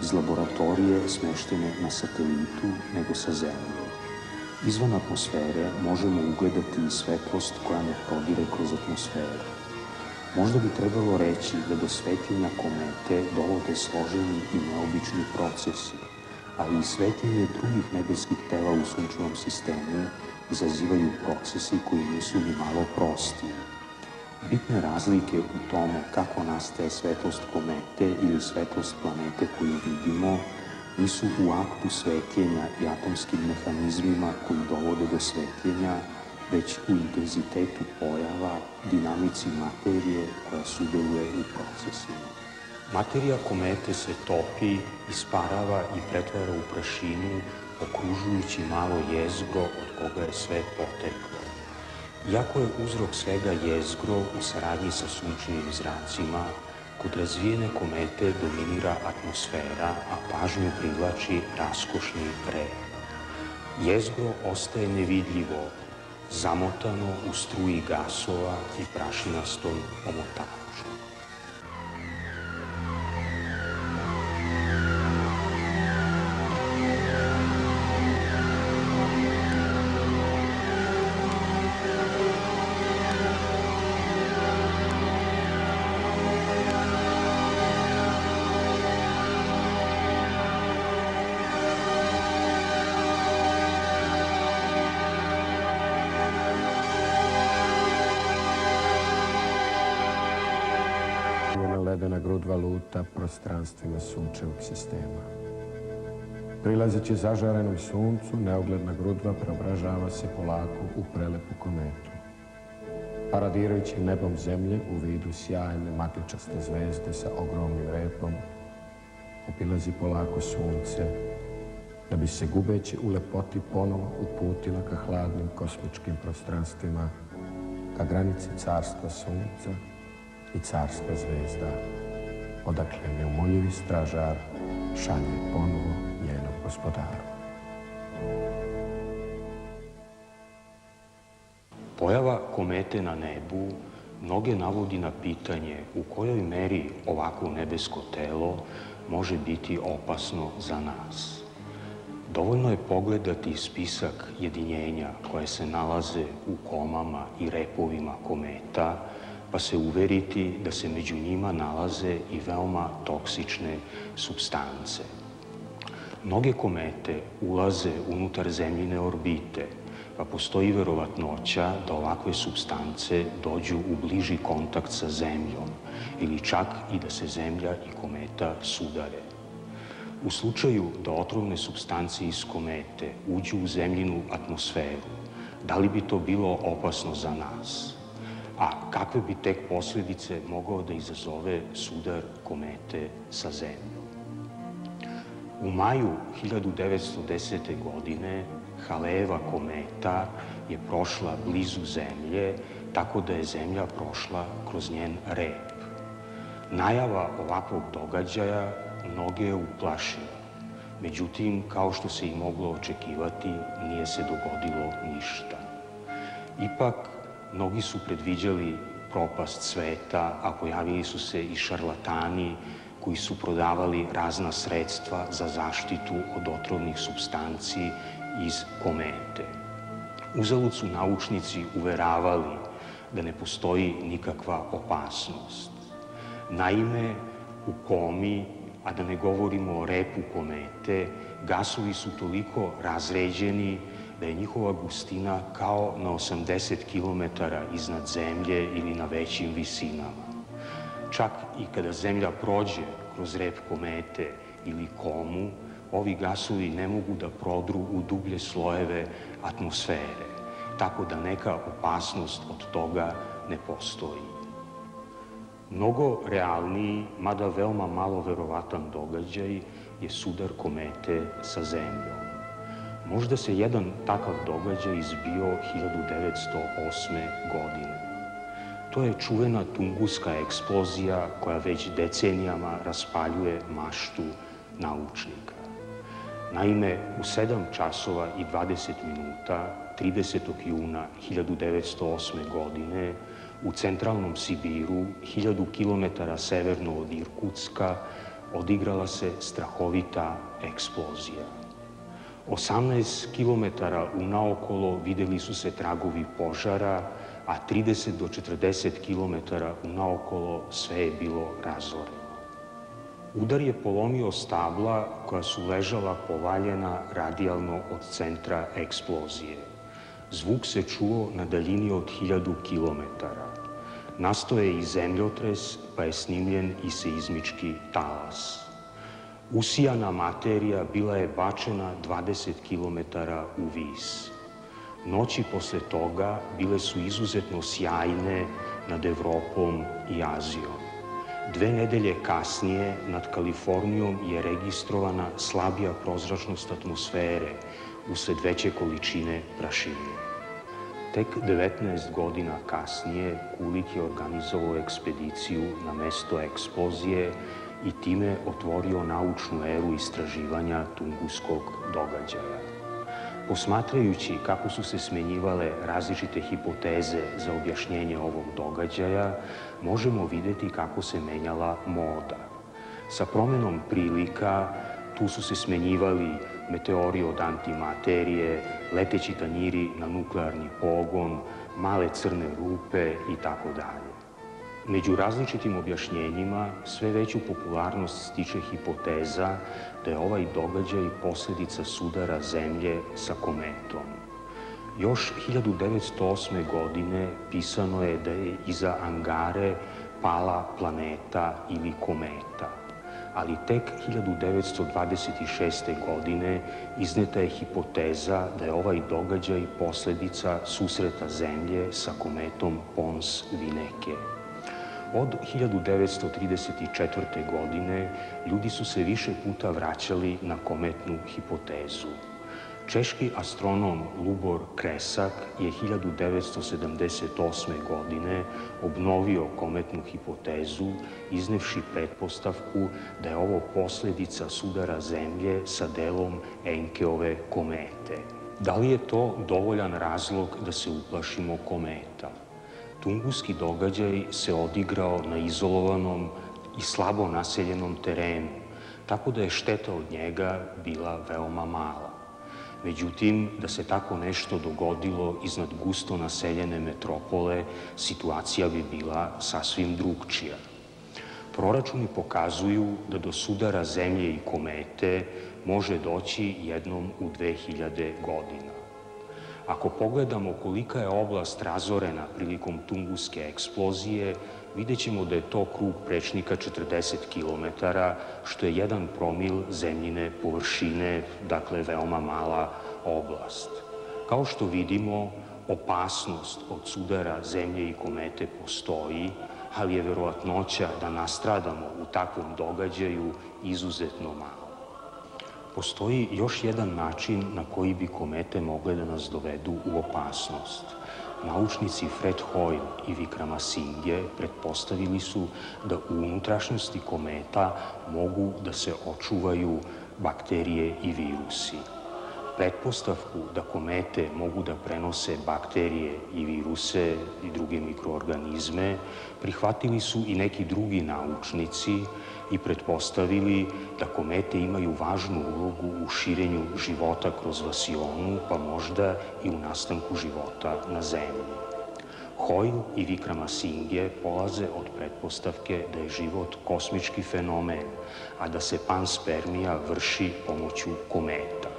iz laboratorije smeštene na satelitu nego sa Zemlje. Izvan atmosfere možemo ugledati i svetlost koja ne prodire kroz atmosferu. Možda bi trebalo reći da do svetljenja komete dovode složeni i neobični procesi, ali i svetljenje drugih nebeskih tela u sunčevom sistemu izazivaju procesi koji nisu ni malo prosti. Bitne razlike u tome kako nastaje svetlost komete ili svetlost planete koju vidimo nisu u aktu svetljenja i atomskim mehanizmima koji dovode do svetljenja, već u intenzitetu pojava, dinamici materije koja sudeluje u procesima. Materija komete se topi, isparava i pretvara u prašinu, okružujući malo jezgro od koga je sve poteklo. Iako je uzrok svega jezgro u saradnji sa sunčevim zracima, kod razvijene komete dominira atmosfera, a pažnju privlači raskošni rej. Jezgro ostaje nevidljivo, zamotano u struji gasova i prašinastom omotaču. Ledena grudva luta prostranstvima sunčevog sistema. Prilazeći zažarenom suncu, neogledna grudva preobražava se polako u prelepu kometu. Paradirajući nebom zemlje u vidu sjajne magličaste zvezde sa ogromnim repom, obilazi polako sunce, da bi se gubeći u lepoti ponovo uputila ka hladnim kosmičkim prostranstvima, ka granici carstva sunca i carska zvezda, odakle neumoljivi stražar šalje ponovo njenom gospodaru. Pojava komete na nebu mnoge navodi na pitanje u kojoj meri ovako nebesko telo može biti opasno za nas. Dovoljno je pogledati spisak jedinjenja koje se nalaze u komama i repovima kometa, pa se uveriti da se među njima nalaze i veoma toksične supstance. Mnoge komete ulaze unutar zemljine orbite, pa postoji verovatnoća da ovakve supstance dođu u bliži kontakt sa zemljom ili čak i da se zemlja i kometa sudare. U slučaju da otrovne supstance iz komete uđu u zemljinu atmosferu, da li bi to bilo opasno za nas? A kakve bi tek posljedice mogao da izazove sudar komete sa zemljom? U maju 1910. godine Haleeva kometa je prošla blizu zemlje, tako da je zemlja prošla kroz njen rep. Najava ovakvog događaja mnoge je uplašila. Međutim, kao što se i moglo očekivati, nije se dogodilo ništa. Ipak, mnogi su predviđali propast sveta, a pojavili su se i šarlatani koji su prodavali razna sredstva za zaštitu od otrovnih supstanci iz komete. Uzalud su naučnici uveravali da ne postoji nikakva opasnost. Naime, u komi, a da ne govorimo o repu komete, gasovi su toliko razređeni da je njihova gustina kao na 80 km iznad zemlje ili na većim visinama. Čak i kada zemlja prođe kroz rep komete ili komu, ovi gasovi ne mogu da prodru u dublje slojeve atmosfere, tako da neka opasnost od toga ne postoji. Mnogo realniji, mada veoma malo verovatan događaj je sudar komete sa zemljom. Možda se jedan takav događaj izbio 1908. godine. To je čuvena Tunguska eksplozija koja već decenijama raspaljuje maštu naučnika. Naime, u 7 časova i 20 minuta, 30. juna 1908. godine, u centralnom Sibiru, 1000 km severno od Irkutska, odigrala se strahovita eksplozija. 18 km unaokolo videli su se tragovi požara, a 30 do 40 km unaokolo sve je bilo razoreno. Udar je polomio stabla koja su ležala povaljena radijalno od centra eksplozije. Zvuk se čuo na daljini od 1000 km. Nastao je i zemljotres, pa je snimljen i seizmički talas. Usijana materija bila je bačena 20 km u vis. Noći posle toga bile su izuzetno sjajne nad Evropom i Azijom. 2 nedelje kasnije nad Kalifornijom je registrovana slabija prozračnost atmosfere usled veće količine prašine. Tek 19 godina kasnije Kulik je organizovao ekspediciju na mesto eksplozije i time otvorio naučnu eru istraživanja Tunguskog događaja. Posmatrajući kako su se smenjivale različite hipoteze za objašnjenje ovog događaja, možemo vidjeti kako se menjala moda. Sa promenom prilika tu su se smenjivali meteori od antimaterije, leteći tanjiri na nuklearni pogon, male crne rupe itd. Među različitim objašnjenjima sve veću popularnost stiče hipoteza da je ovaj događaj posljedica sudara Zemlje sa kometom. Još 1908. godine pisano je da je iza Angare pala planeta ili kometa, ali tek 1926. godine izneta je hipoteza da je ovaj događaj posljedica susreta Zemlje sa kometom Pons-Vineke. Od 1934. godine ljudi su se više puta vraćali na kometnu hipotezu. Češki astronom Lubor Kresak je 1978. godine obnovio kometnu hipotezu, iznevši pretpostavku da je ovo posljedica sudara Zemlje sa delom Enkeove komete. Da li je to dovoljan razlog da se uplašimo kometa? Tunguski događaj se odigrao na izolovanom i slabo naseljenom terenu, tako da je šteta od njega bila veoma mala. Međutim, da se tako nešto dogodilo iznad gusto naseljene metropole, situacija bi bila sasvim drugčija. Proračuni pokazuju da do sudara Zemlje i komete može doći jednom u 2000 godina. Ako pogledamo kolika je oblast razorena prilikom Tunguske eksplozije, vidjet ćemo da je to krug prečnika 40 km, što je 1 promil zemljine površine, dakle veoma mala oblast. Kao što vidimo, opasnost od sudara zemlje i komete postoji, ali je verovatnoća da nastradamo u takvom događaju izuzetno mala. Postoji još jedan način na koji bi komete mogle da nas dovedu u opasnost. Naučnici Fred Hoyle i Vikramasinghe pretpostavili su da u unutrašnjosti kometa mogu da se očuvaju bakterije i virusi. Pretpostavku da komete mogu da prenose bakterije i viruse i druge mikroorganizme prihvatili su i neki drugi naučnici i pretpostavili da komete imaju važnu ulogu u širenju života kroz vasionu, pa možda i u nastanku života na Zemlji. Hoyle i Vikramasinghe polaze od pretpostavke da je život kosmički fenomen, a da se panspermija vrši pomoću kometa.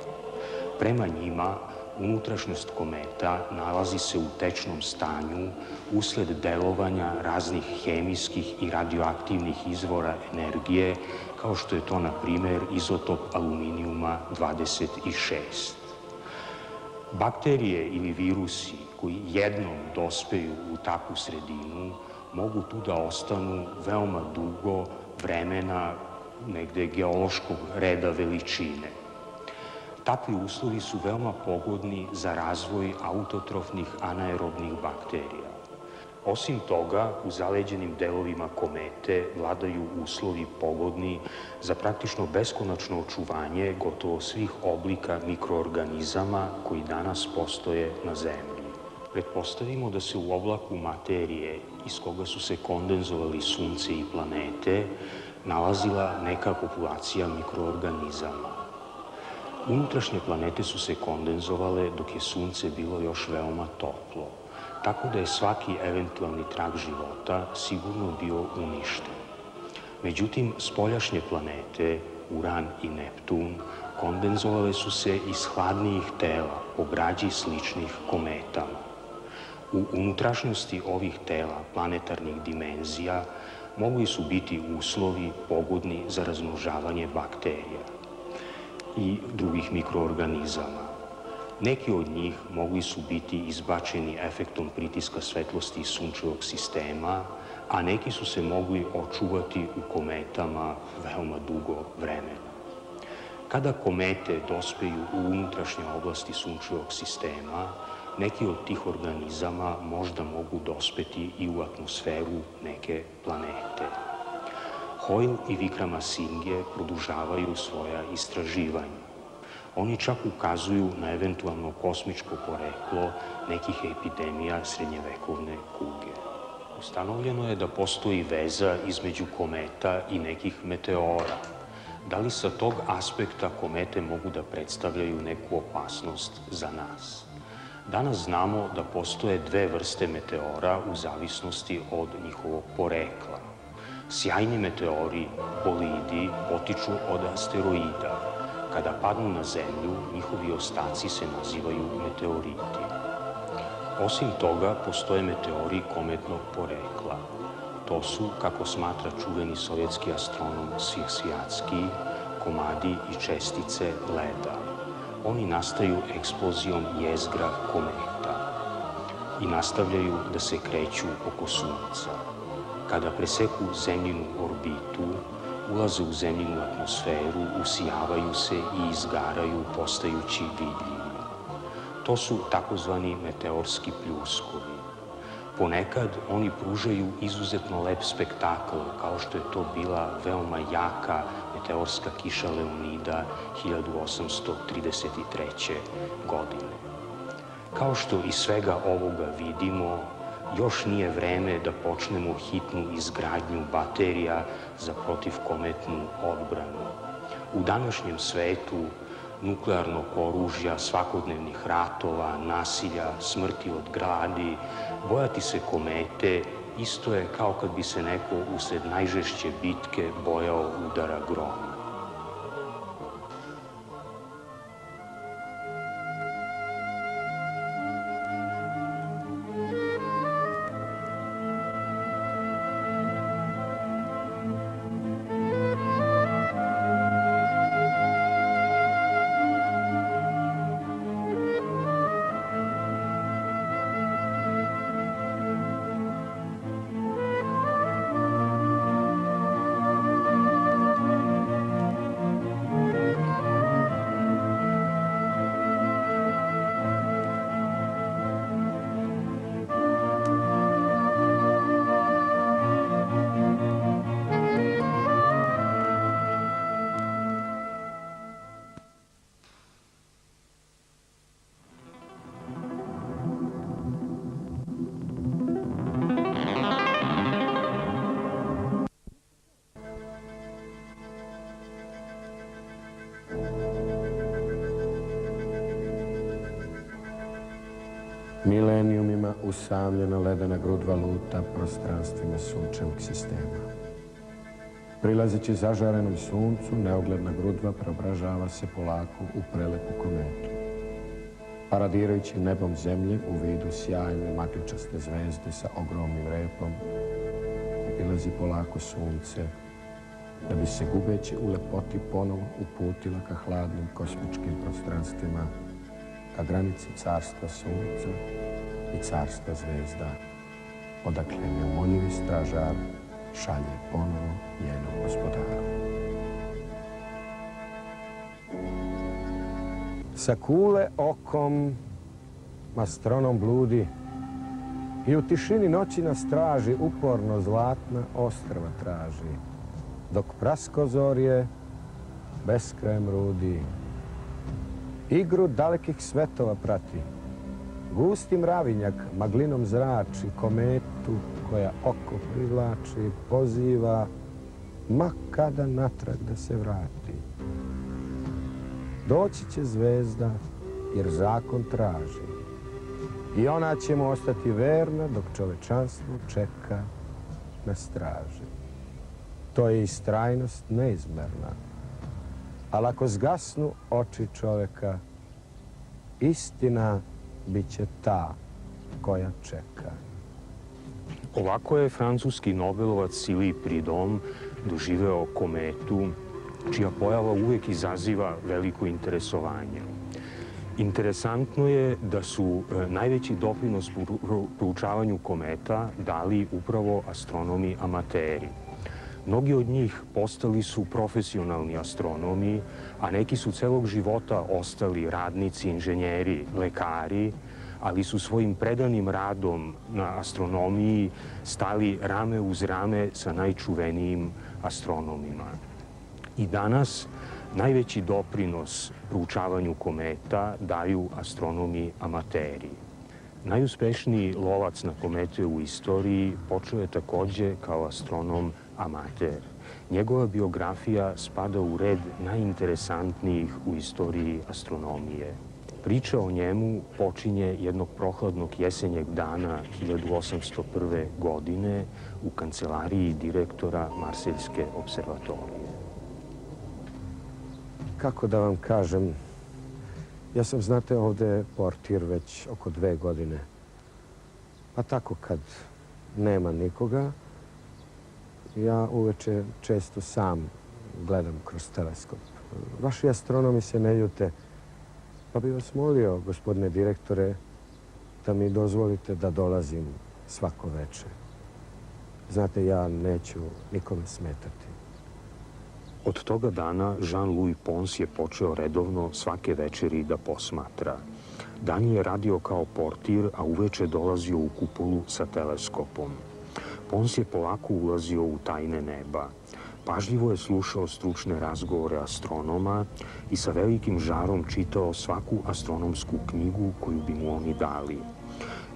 Prema njima, unutrašnjost kometa nalazi se u tečnom stanju usled delovanja raznih hemijskih i radioaktivnih izvora energije, kao što je to, na primer, izotop aluminijuma 26. Bakterije ili virusi koji jednom dospeju u takvu sredinu mogu tu da ostanu veoma dugo vremena, negde geološkog reda veličine. Takvi uslovi su veoma pogodni za razvoj autotrofnih anaerobnih bakterija. Osim toga, u zaleđenim delovima komete vladaju uslovi pogodni za praktično beskonačno očuvanje gotovo svih oblika mikroorganizama koji danas postoje na Zemlji. Pretpostavimo da se u oblaku materije iz koga su se kondenzovali Sunce i planete nalazila neka populacija mikroorganizama. Unutrašnje planete su se kondenzovale dok je Sunce bilo još veoma toplo, tako da je svaki eventualni trag života sigurno bio uništen. Međutim, spoljašnje planete, Uran i Neptun, kondenzovale su se iz hladnijih tela po građi sličnih kometama. U unutrašnjosti ovih tela planetarnih dimenzija mogli su biti uslovi pogodni za razmnožavanje bakterija i drugih mikroorganizama. Neki od njih mogli su biti izbačeni efektom pritiska svetlosti iz sunčevog sistema, a neki su se mogli očuvati u kometama veoma dugo vremena. Kada komete dospeju u unutrašnje oblasti sunčevog sistema, neki od tih organizama možda mogu dospeti i u atmosferu neke planete. Hoyle i Vikramasinghe produžavaju svoja istraživanja. Oni čak ukazuju na eventualno kosmičko poreklo nekih epidemija srednjevekovne kuge. Ustanovljeno je da postoji veza između kometa i nekih meteora. Da li sa tog aspekta komete mogu da predstavljaju neku opasnost za nas? Danas znamo da postoje 2 vrste meteora u zavisnosti od njihovog porekla. Sjajni meteori, bolidi, potiču od asteroida. Kada padnu na Zemlju, njihovi ostaci se nazivaju meteoriti. Osim toga, postoje meteori kometnog porekla. To su, kako smatra čuveni sovjetski astronom Svirsijatski, komadi i čestice leda. Oni nastaju eksplozijom jezgra kometa i nastavljaju da se kreću oko Sunca. Kada preseku zemljinu orbitu, ulaze u zemljinu atmosferu, usijavaju se i izgaraju, postajući vidljivima. To su takozvani meteorski pljuskovi. Ponekad oni pružaju izuzetno lep spektakl, kao što je to bila veoma jaka meteorska kiša Leonida 1833. godine. Kao što iz svega ovoga vidimo, još nije vreme da počnemo hitnu izgradnju baterija za protivkometnu odbranu. U današnjem svetu nuklearnog oružja, svakodnevnih ratova, nasilja, smrti od gladi, bojati se komete isto je kao kad bi se neko usled najžešće bitke bojao udara groma. Milenijumima usamljena ledena grudva luta prostranstvima sunčevog sistema. Prilazeći zažarenom suncu, neogledna grudva preobražava se polako u prelepu kometu. Paradirajući nebom zemlje u vidu sjajne magličaste zvezde sa ogromnim repom, obilazi polako sunce, da bi se gubeći u lepoti ponovo uputila ka hladnim kosmičkim prostranstvima, ka granici carstva sunca i carstva zvezda, odakle neumoljivi stražar šalje ponovo njenom gospodaru. Sa kule okom astronom bludi i u tišini noći na straži uporno zlatna ostrva traži, dok praskozorje beskrajem rudi. Igru dalekih svetova prati, gusti mravinjak maglinom zrači, kometu koja oko privlači, poziva ma kada natrag da se vrati. Doći će zvezda jer zakon traži i ona će mu ostati verna dok čovečanstvo čeka na straži. To je istrajnost neizmerna, ali ako zgasnu oči čoveka, istina bit će ta koja čeka. Ovako je francuski nobelovac Sili Pridom doživeo kometu, čija pojava uvek izaziva veliko interesovanje. Interesantno je da su najveći doprinos proučavanju kometa dali upravo astronomi amateri. Mnogi od njih postali su profesionalni astronomi, a neki su celog života ostali radnici, inženjeri, lekari, ali su svojim predanim radom na astronomiji stali rame uz rame sa najčuvenijim astronomima. I danas najveći doprinos proučavanju kometa daju astronomi amateri. Najuspešniji lovac na komete u istoriji počeo je takođe kao astronom amater. Njegova biografija spada u red najinteresantnijih u istoriji astronomije. Priča o njemu počinje jednog prohladnog jesenjeg dana 1801. godine u kancelariji direktora Marseljske observatorije. Kako da vam kažem, ja sam, znate, ovde portir već oko 2 godine. Pa tako kad nema nikoga, ja uveče često sam gledam kroz teleskop. Vaši astronomi se ne ljute, pa bih vas molio, gospodine direktore, da mi dozvolite da dolazim svako veče. Znate, ja neću nikome smetati. Od toga dana Jean-Louis Pons je počeo redovno svake večeri da posmatra. Danju je radio kao portir, a uveče dolazio u kupolu sa teleskopom. Pons je polako ulazio u tajne neba. Pažljivo je slušao stručne razgovore astronoma i sa velikim žarom čitao svaku astronomsku knjigu koju bi mu oni dali.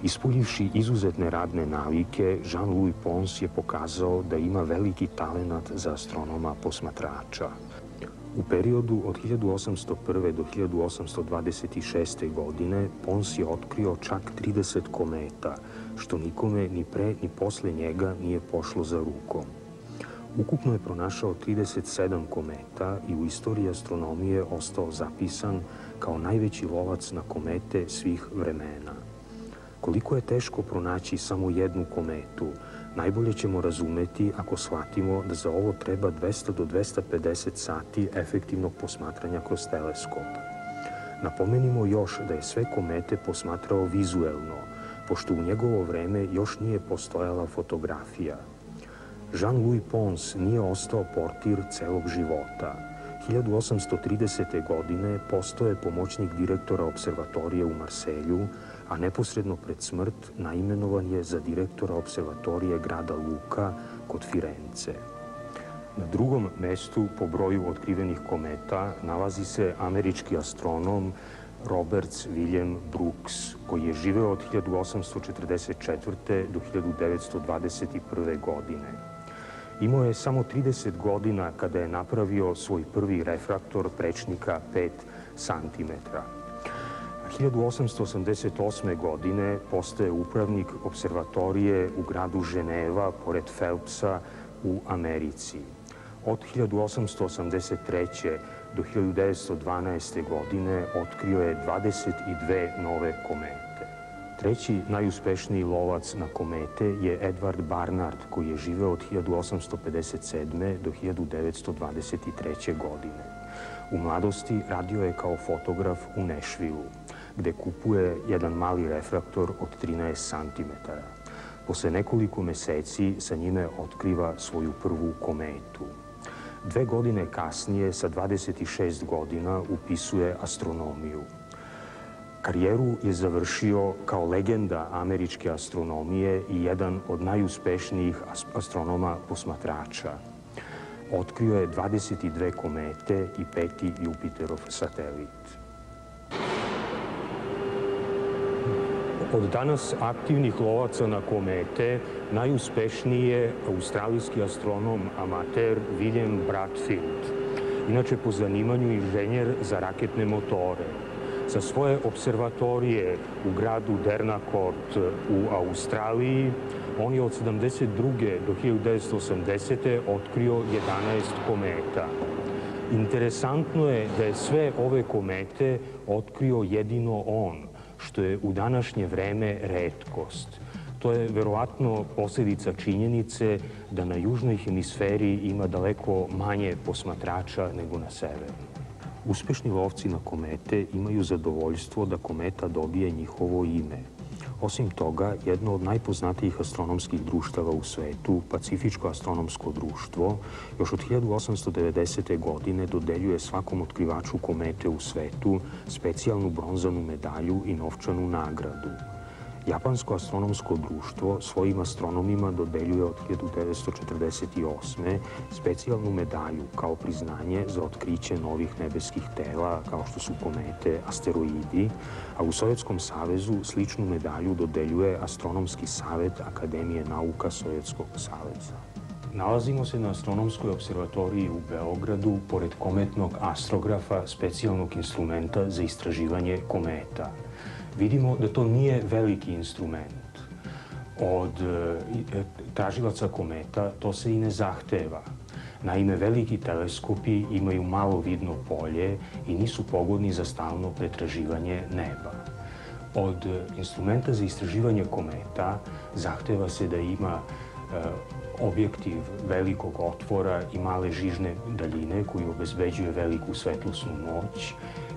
Ispoljivši izuzetne radne navike, Jean-Louis Pons je pokazao da ima veliki talenat za astronoma posmatrača. U periodu od 1801. do 1826. godine Pons je otkrio čak 30 kometa, što nikome ni pre ni posle njega nije pošlo za rukom. Ukupno je pronašao 37 kometa i u istoriji astronomije ostao zapisan kao najveći lovac na komete svih vremena. Koliko je teško pronaći samo jednu kometu, najbolje ćemo razumeti ako shvatimo da za ovo treba 200 do 250 sati efektivnog posmatranja kroz teleskop. Napomenimo još da je sve komete posmatrao vizuelno, pošto u njegovo vreme još nije postojala fotografija. Jean-Louis Pons nije ostao portir celog života. 1830. godine postao je pomoćnik direktora observatorije u Marselju, a neposredno pred smrt naimenovan je za direktora observatorije grada Luka kod Firence. Na drugom mestu po broju otkrivenih kometa nalazi se američki astronom Roberts William Brooks, koji je živeo od 1844. do 1921. godine. Imao je samo 30 godina kada je napravio svoj prvi refraktor prečnika 5 cm. 1888. godine postaje upravnik observatorije u gradu Ženeva pored Phelpsa u Americi. Od 1883. do 1912. godine otkrio je 22 nove komete. Treći najuspešniji lovac na komete je Edward Barnard, koji je živeo od 1857. do 1923. godine. U mladosti radio je kao fotograf u Nashvilleu, gde kupuje jedan mali refraktor od 13 cm. Posle nekoliko meseci sa njime otkriva svoju prvu kometu. 2 godine kasnije, sa 26 godina, upisuje astronomiju. Karijeru je završio kao legenda američke astronomije i jedan od najuspešnijih astronoma posmatrača. Otkrio je 22 komete i 5. Jupiterov satelit. Od danas aktivnih lovaca na komete najuspešniji je australijski astronom amater William Bradfield, inače po zanimanju inženjer za raketne motore. Sa svoje observatorije u gradu Dernacourt u Australiji, on je od 1972. do 1980. otkrio 11 kometa. Interesantno je da je sve ove komete otkrio jedino on, što je u današnje vreme retkost. To je verovatno posljedica činjenice da na južnoj hemisferi ima daleko manje posmatrača nego na severu. Uspešni lovci na komete imaju zadovoljstvo da kometa dobije njihovo ime. Osim toga, jedno od najpoznatijih astronomskih društava u svetu, Pacifičko astronomsko društvo, još od 1890. godine dodeljuje svakom otkrivaču komete u svetu specijalnu bronzanu medalju i novčanu nagradu. Japansko astronomsko društvo svojim astronomima dodeljuje od 1948. specijalnu medalju kao priznanje za otkriće novih nebeskih tela, kao što su komete, asteroidi, a u Sovjetskom savezu sličnu medalju dodeljuje Astronomski savet Akademije nauka Sovjetskog saveza. Nalazimo se na Astronomskoj observatoriji u Beogradu pored kometnog astrografa, specijalnog instrumenta za istraživanje kometa. Vidimo da to nije veliki instrument. Od tražilaca kometa to se i ne zahteva. Naime, veliki teleskopi imaju malo vidno polje i nisu pogodni za stalno pretraživanje neba. Od instrumenta za istraživanje kometa zahteva se da ima objektiv velikog otvora i male žižne daljine koji obezbeđuje veliku svetlosnu moć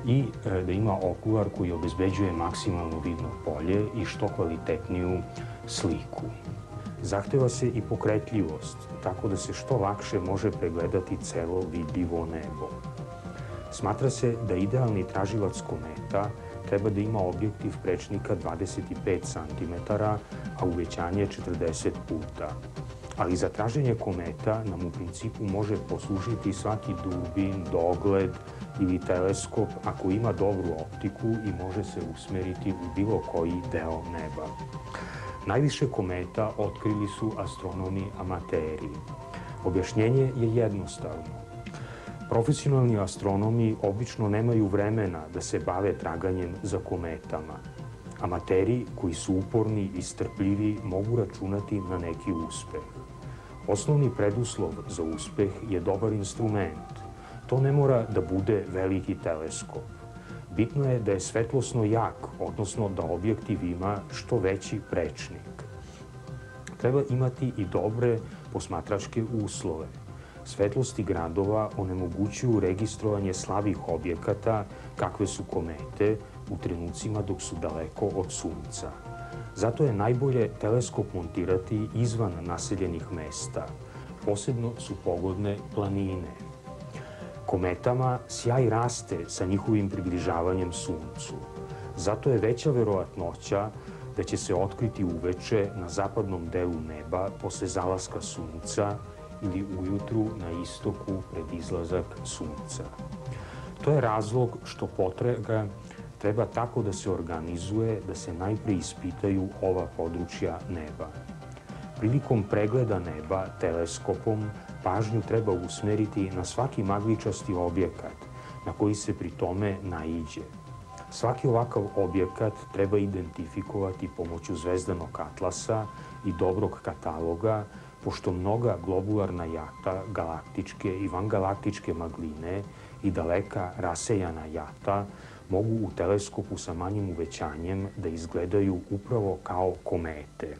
i da ima okular koji obezbeđuje maksimalno vidno polje i što kvalitetniju sliku. Zahteva se i pokretljivost, tako da se što lakše može pregledati celo vidljivo nebo. Smatra se da idealni tražilac kometa treba da ima objektiv prečnika 25 cm, a uvećanje 40 puta. Ali za traženje kometa nam u principu može poslužiti svaki durbin, dogled ili teleskop ako ima dobru optiku i može se usmeriti u bilo koji deo neba. Najviše kometa otkrili su astronomi amateri. Objašnjenje je jednostavno. Profesionalni astronomi obično nemaju vremena da se bave traganjem za kometama. Amateri koji su uporni i strpljivi mogu računati na neki uspeh. Osnovni preduslov za uspeh je dobar instrument. To ne mora da bude veliki teleskop. Bitno je da je svetlosno jak, odnosno da objektiv ima što veći prečnik. Treba imati i dobre posmatračke uslove. Svetlosti gradova onemogućuju registrovanje slabih objekata, kakve su komete, u trenucima dok su daleko od Sunca. Zato je najbolje teleskop montirati izvan naseljenih mesta. Posebno su pogodne planine. Kometama sjaj raste sa njihovim približavanjem Suncu. Zato je veća verovatnoća da će se otkriti uveče na zapadnom delu neba posle zalaska Sunca ili ujutru na istoku pred izlazak Sunca. To je razlog što potraga treba tako da se organizuje da se najpre ispitaju ova područja neba. Prilikom pregleda neba teleskopom pažnju treba usmeriti na svaki magličasti objekat na koji se pri tome naiđe. Svaki ovakav objekat treba identifikovati pomoću zvezdanog atlasa i dobrog kataloga, pošto mnoga globularna jata, galaktičke i vangalaktičke magline i daleka rasejana jata mogu u teleskopu sa manjim uvećanjem da izgledaju upravo kao komete.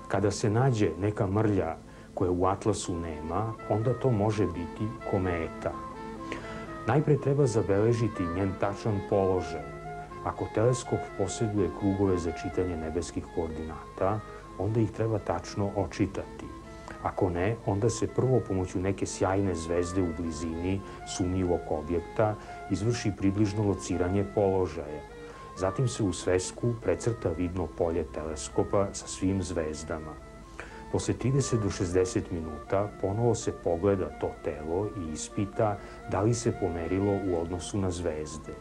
Kada se nađe neka mrlja koje u atlasu nema, onda to može biti kometa. Najpre treba zabeležiti njen tačan položaj. Ako teleskop posjeduje krugove za čitanje nebeskih koordinata, onda ih treba tačno očitati. Ako ne, onda se prvo pomoću neke sjajne zvezde u blizini sumnjivog objekta izvrši približno lociranje položaja. Zatim se u svesku precrta vidno polje teleskopa sa svim zvezdama. Posle 30 do 60 minuta ponovo se pogleda to telo i ispita da li se pomerilo u odnosu na zvezde.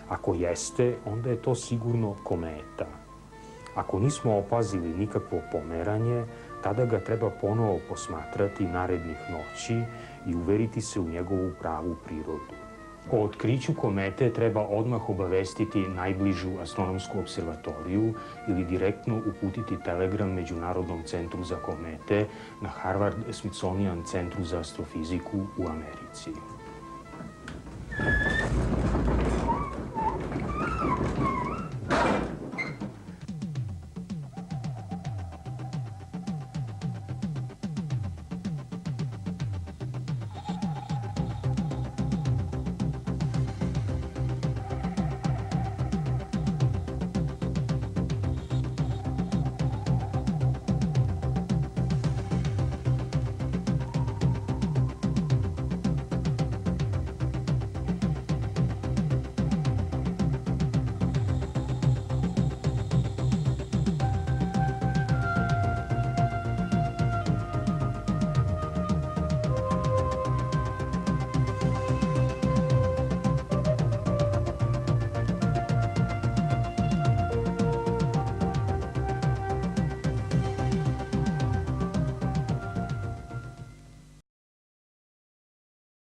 Ako jeste, onda je to sigurno kometa. Ako nismo opazili nikakvo pomeranje, tada ga treba ponovo posmatrati narednih noći i uveriti se u njegovu pravu prirodu. O otkriću komete treba odmah obavestiti najbližu astronomsku observatoriju ili direktno uputiti telegram Međunarodnom centru za komete na Harvard Smithsonian centru za astrofiziku u Americi.